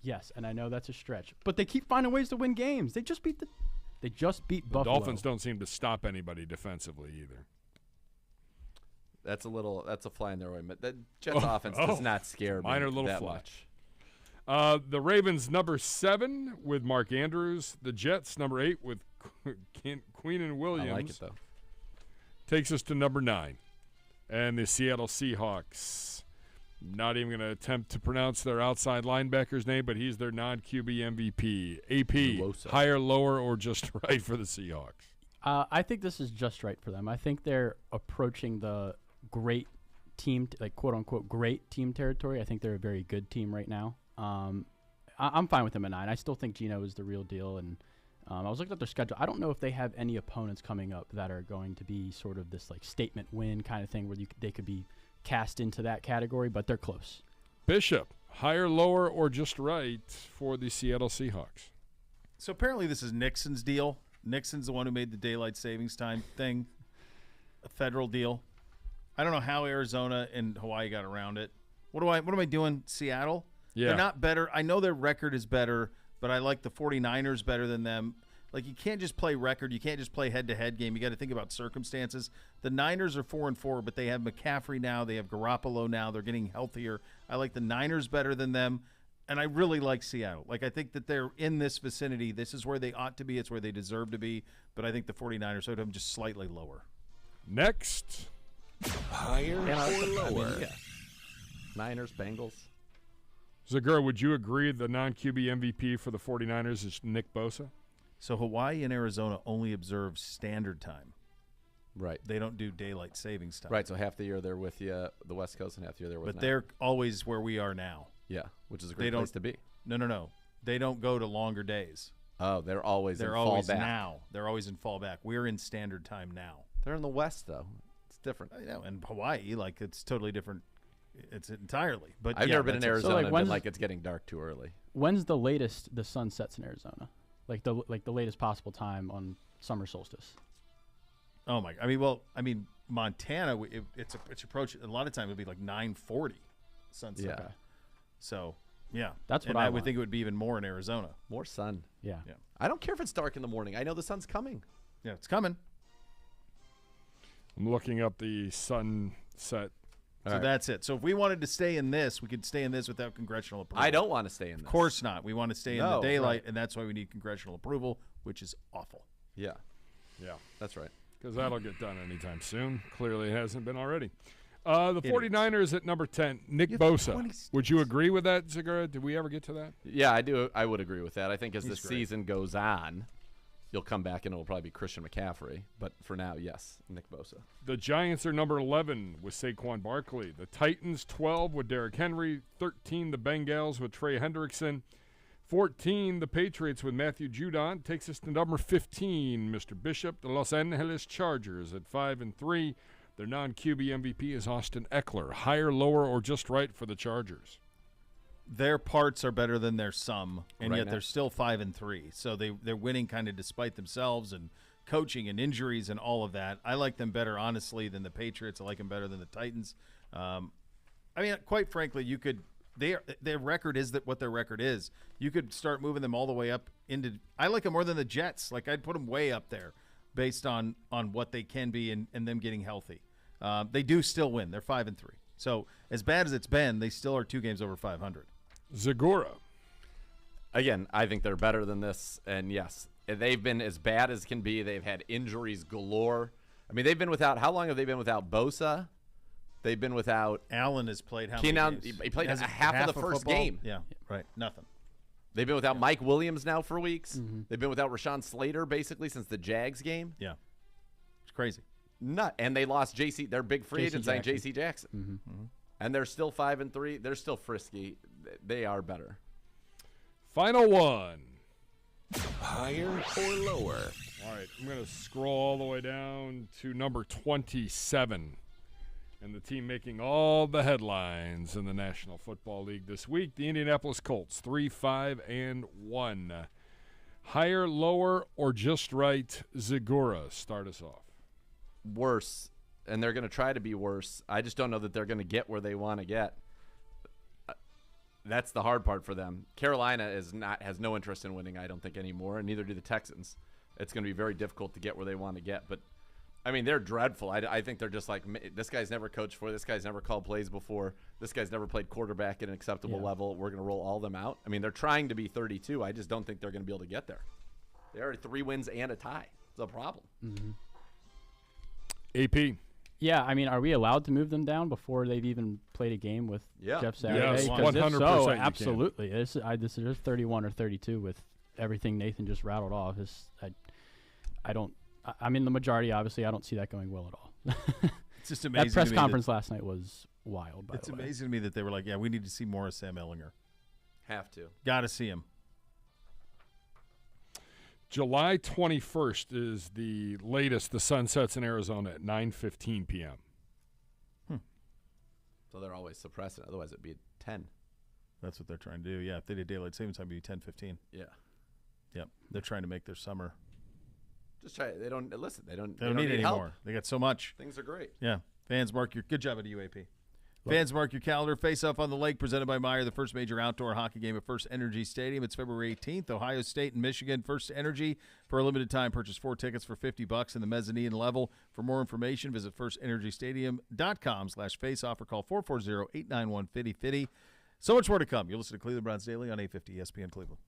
Yes, and I know that's a stretch, but they keep finding ways to win games. They just beat The Buffalo. Dolphins don't seem to stop anybody defensively either. That's a fly in their way. But the Jets offense does not scare me minor little that fly. much. The Ravens, number 7 with Mark Andrews. The Jets, number 8 with Queenan Williams. I like it, though. Takes us to number 9. And the Seattle Seahawks. Not even going to attempt to pronounce their outside linebacker's name, but he's their non-QB MVP. AP, Nuoso. higher, lower, or just right for the Seahawks? I think this is just right for them. I think they're approaching the great team, like quote unquote great team territory. I think they're a very good team right now. I'm fine with them at 9. I still think Geno is the real deal, and I was looking at their schedule. I don't know if they have any opponents coming up that are going to be sort of this like statement win kind of thing where they could be cast into that category, but they're close. Bishop, higher, lower, or just right for the Seattle Seahawks? So apparently this is Nixon's deal. Nixon's the one who made the daylight savings time thing, a federal deal. I don't know how Arizona and Hawaii got around it. What am I doing? Seattle? Yeah. They're not better. I know their record is better, but I like the 49ers better than them. Like, you can't just play record. You can't just play head-to-head game. You got to think about circumstances. The Niners are 4-4, but they have McCaffrey now. They have Garoppolo now. They're getting healthier. I like the Niners better than them, and I really like Seattle. Like, I think that they're in this vicinity. This is where they ought to be. It's where they deserve to be, but I think the 49ers would have them just slightly lower. Next. Higher or lower? Niners, Bengals. Zagura, would you agree the non-QB MVP for the 49ers is Nick Bosa? So Hawaii and Arizona only observe standard time. Right. They don't do daylight savings time. Right, so half the year they're with the West Coast and half the year they're with But they're always where we are now. Yeah, which is a great place to be. No. They don't go to longer days. Oh, they're always in always fallback. now. They're always in fallback. We're in standard time now. They're in the West, though. It's different. I know, and Hawaii, like, it's totally different. It's entirely. But I've never been in Arizona So, and been like, it's getting dark too early. When's the latest the sun sets in Arizona? Like the latest possible time on summer solstice? Oh my! Montana. It's approaching. A lot of times it'll be like 9:40 sunset. Yeah. Okay. So yeah, That's what and I would want. think it would be even more in Arizona. More sun. Yeah. I don't care if it's dark in the morning. I know the sun's coming. Yeah, it's coming. I'm looking up the sunset. So that's it. So if we wanted to stay in this, we could stay in this without congressional approval. I don't want to stay in this. Of course not. We want to stay in the No, daylight, right. and that's why we need congressional approval, which is awful. Yeah, Yeah, that's right. because that'll get done anytime soon. Clearly it hasn't been already. The 49ers at number 10, Nick Bosa. Would you agree with that, Zagura? Did we ever get to that? Yeah, I do. I would agree with that. I think as He's the great. season goes on, you'll come back and it'll probably be Christian McCaffrey. But for now, yes, Nick Bosa. The Giants are number 11 with Saquon Barkley. The Titans, 12 with Derrick Henry. 13, the Bengals with Trey Hendrickson. 14, the Patriots with Matthew Judon. Takes us to number 15, Mr. Bishop. The Los Angeles Chargers at 5-3. Their non-QB MVP is Austin Eckler. Higher, lower, or just right for the Chargers? Their parts are better than their sum, and Right yet now. they're still 5-3. So they're winning kind of despite themselves and coaching and injuries and all of that. I like them better, honestly, than the Patriots. I like them better than the Titans. Quite frankly, you could. Their record is what their record is. You could start moving them all the way up into. I like them more than the Jets. Like, I'd put them way up there, based on what they can be and them getting healthy. They do still win. They're 5-3. So as bad as it's been, they still are 2 games over 500. Zagura. Again, I think they're better than this. And yes, they've been as bad as can be. They've had injuries galore. I mean, they've been without. How long have they been without Bosa? They've been without. Allen has played how many Keenan, games? he played Has half of the first football? game. Yeah, right. Nothing. They've been without Mike Williams now for weeks. They've been without Rashawn Slater basically since the Jags game. Yeah. It's crazy. And they lost their big free agent signed Jackson. J.C. Jackson. And they're still 5-3. They're still frisky. They are better. Final one. Higher or lower? All right, I'm going to scroll all the way down to number 27. And the team making all the headlines in the National Football League this week, the Indianapolis Colts, 3-5-1. Higher, lower, or just right? Zagura, start us off. Worse, and they're going to try to be worse. I just don't know that they're going to get where they want to get. That's the hard part for them. Carolina has no interest in winning, I don't think, anymore, and neither do the Texans. It's going to be very difficult to get where they want to get. But, I mean, they're dreadful. I think they're just like, this guy's never coached before. This guy's never called plays before. This guy's never played quarterback at an acceptable level. We're going to roll all them out. I mean, they're trying to be 32. I just don't think they're going to be able to get there. They are 3 wins and a tie. It's a problem. AP. Yeah, I mean, are we allowed to move them down before they've even played a game with Jeff Saturday? Yes, 'Cause if 100% so, you can. absolutely. This is just 31 or 32 with everything Nathan just rattled off. I don't I mean, the majority, obviously, I don't see that going well at all. It's just amazing. That press to me conference last night was wild, by It's the way. amazing to me that they were like, yeah, we need to see more of Sam Ellinger. Have to. Got to see him. July 21st is the latest the sun sets in Arizona at 9:15 p.m. So they're always suppressing. Otherwise, it'd be at 10. That's what they're trying to do. Yeah, if they did daylight savings time, it'd be 10:15. Yeah. Yep. They're trying to make their summer. Just try. They don't listen. They don't need it help. anymore. They got so much. Things are great. Yeah. Fans, mark your good job at UAP. Fans, mark your calendar. Face Off on the Lake, presented by Meyer, the first major outdoor hockey game at First Energy Stadium. It's February 18th. Ohio State and Michigan. First Energy. For a limited time, purchase 4 tickets for $50 in the mezzanine level. For more information, visit firstenergystadium.com/faceoff or call 440-891-5050. So much more to come. You'll listen to Cleveland Browns Daily on 850 ESPN Cleveland.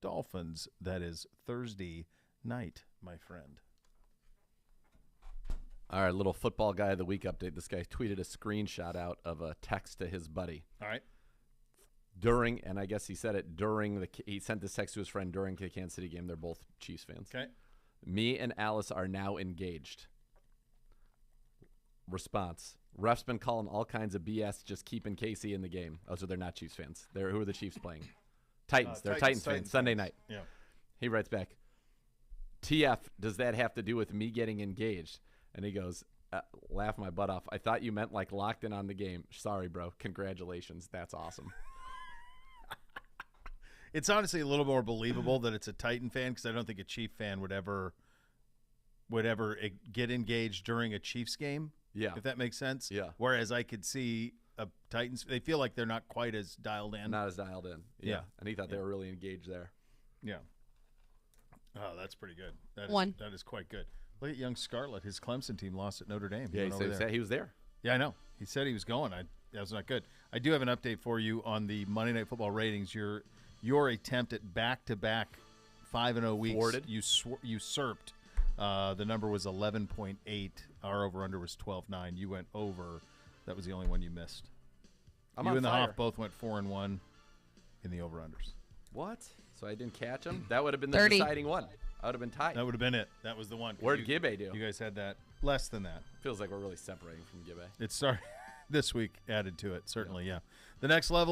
Dolphins. That is Thursday night, my friend. All right, little football guy of the week update. This guy tweeted a screenshot out of a text to his buddy. All right. During, and I guess he said it during he sent this text to his friend during the Kansas City game. They're both Chiefs fans. Okay. Me and Alice are now engaged. Response. Ref's been calling all kinds of BS, just keeping Casey in the game. Oh, so they're not Chiefs fans. Who are the Chiefs playing? Titans. They're Titans fans. Sunday night. Yeah. He writes back, TF, does that have to do with me getting engaged? And he goes, laugh my butt off. I thought you meant like locked in on the game. Sorry, bro. Congratulations. That's awesome. It's honestly a little more believable that it's a Titan fan because I don't think a Chief fan would ever get engaged during a Chiefs game. Yeah. If that makes sense. Yeah. Whereas I could see a Titans, they feel like they're not quite as dialed in. Not as dialed in. Yeah. And he thought they were really engaged there. Yeah. Oh, that's pretty good. That is quite good. Look at young Scarlett. His Clemson team lost at Notre Dame. Yeah, he said he was there. Yeah, I know. He said he was going. That was not good. I do have an update for you on the Monday Night Football ratings. Your attempt at back-to-back 5-0 weeks. Thwarted. Usurped. The number was 11.8. Our over-under was 12.9. You went over. That was the only one you missed. I'm you on and the fire. Hoff both went 4-1 in the over-unders. What? So I didn't catch him? That would have been the 30. deciding one. I would have been tied. That would have been it. That was the one. Where'd Gibbe do? You guys had that. Less than that. Feels like we're really separating from Gibbe. It started this week, added to it, certainly, yeah. The next level.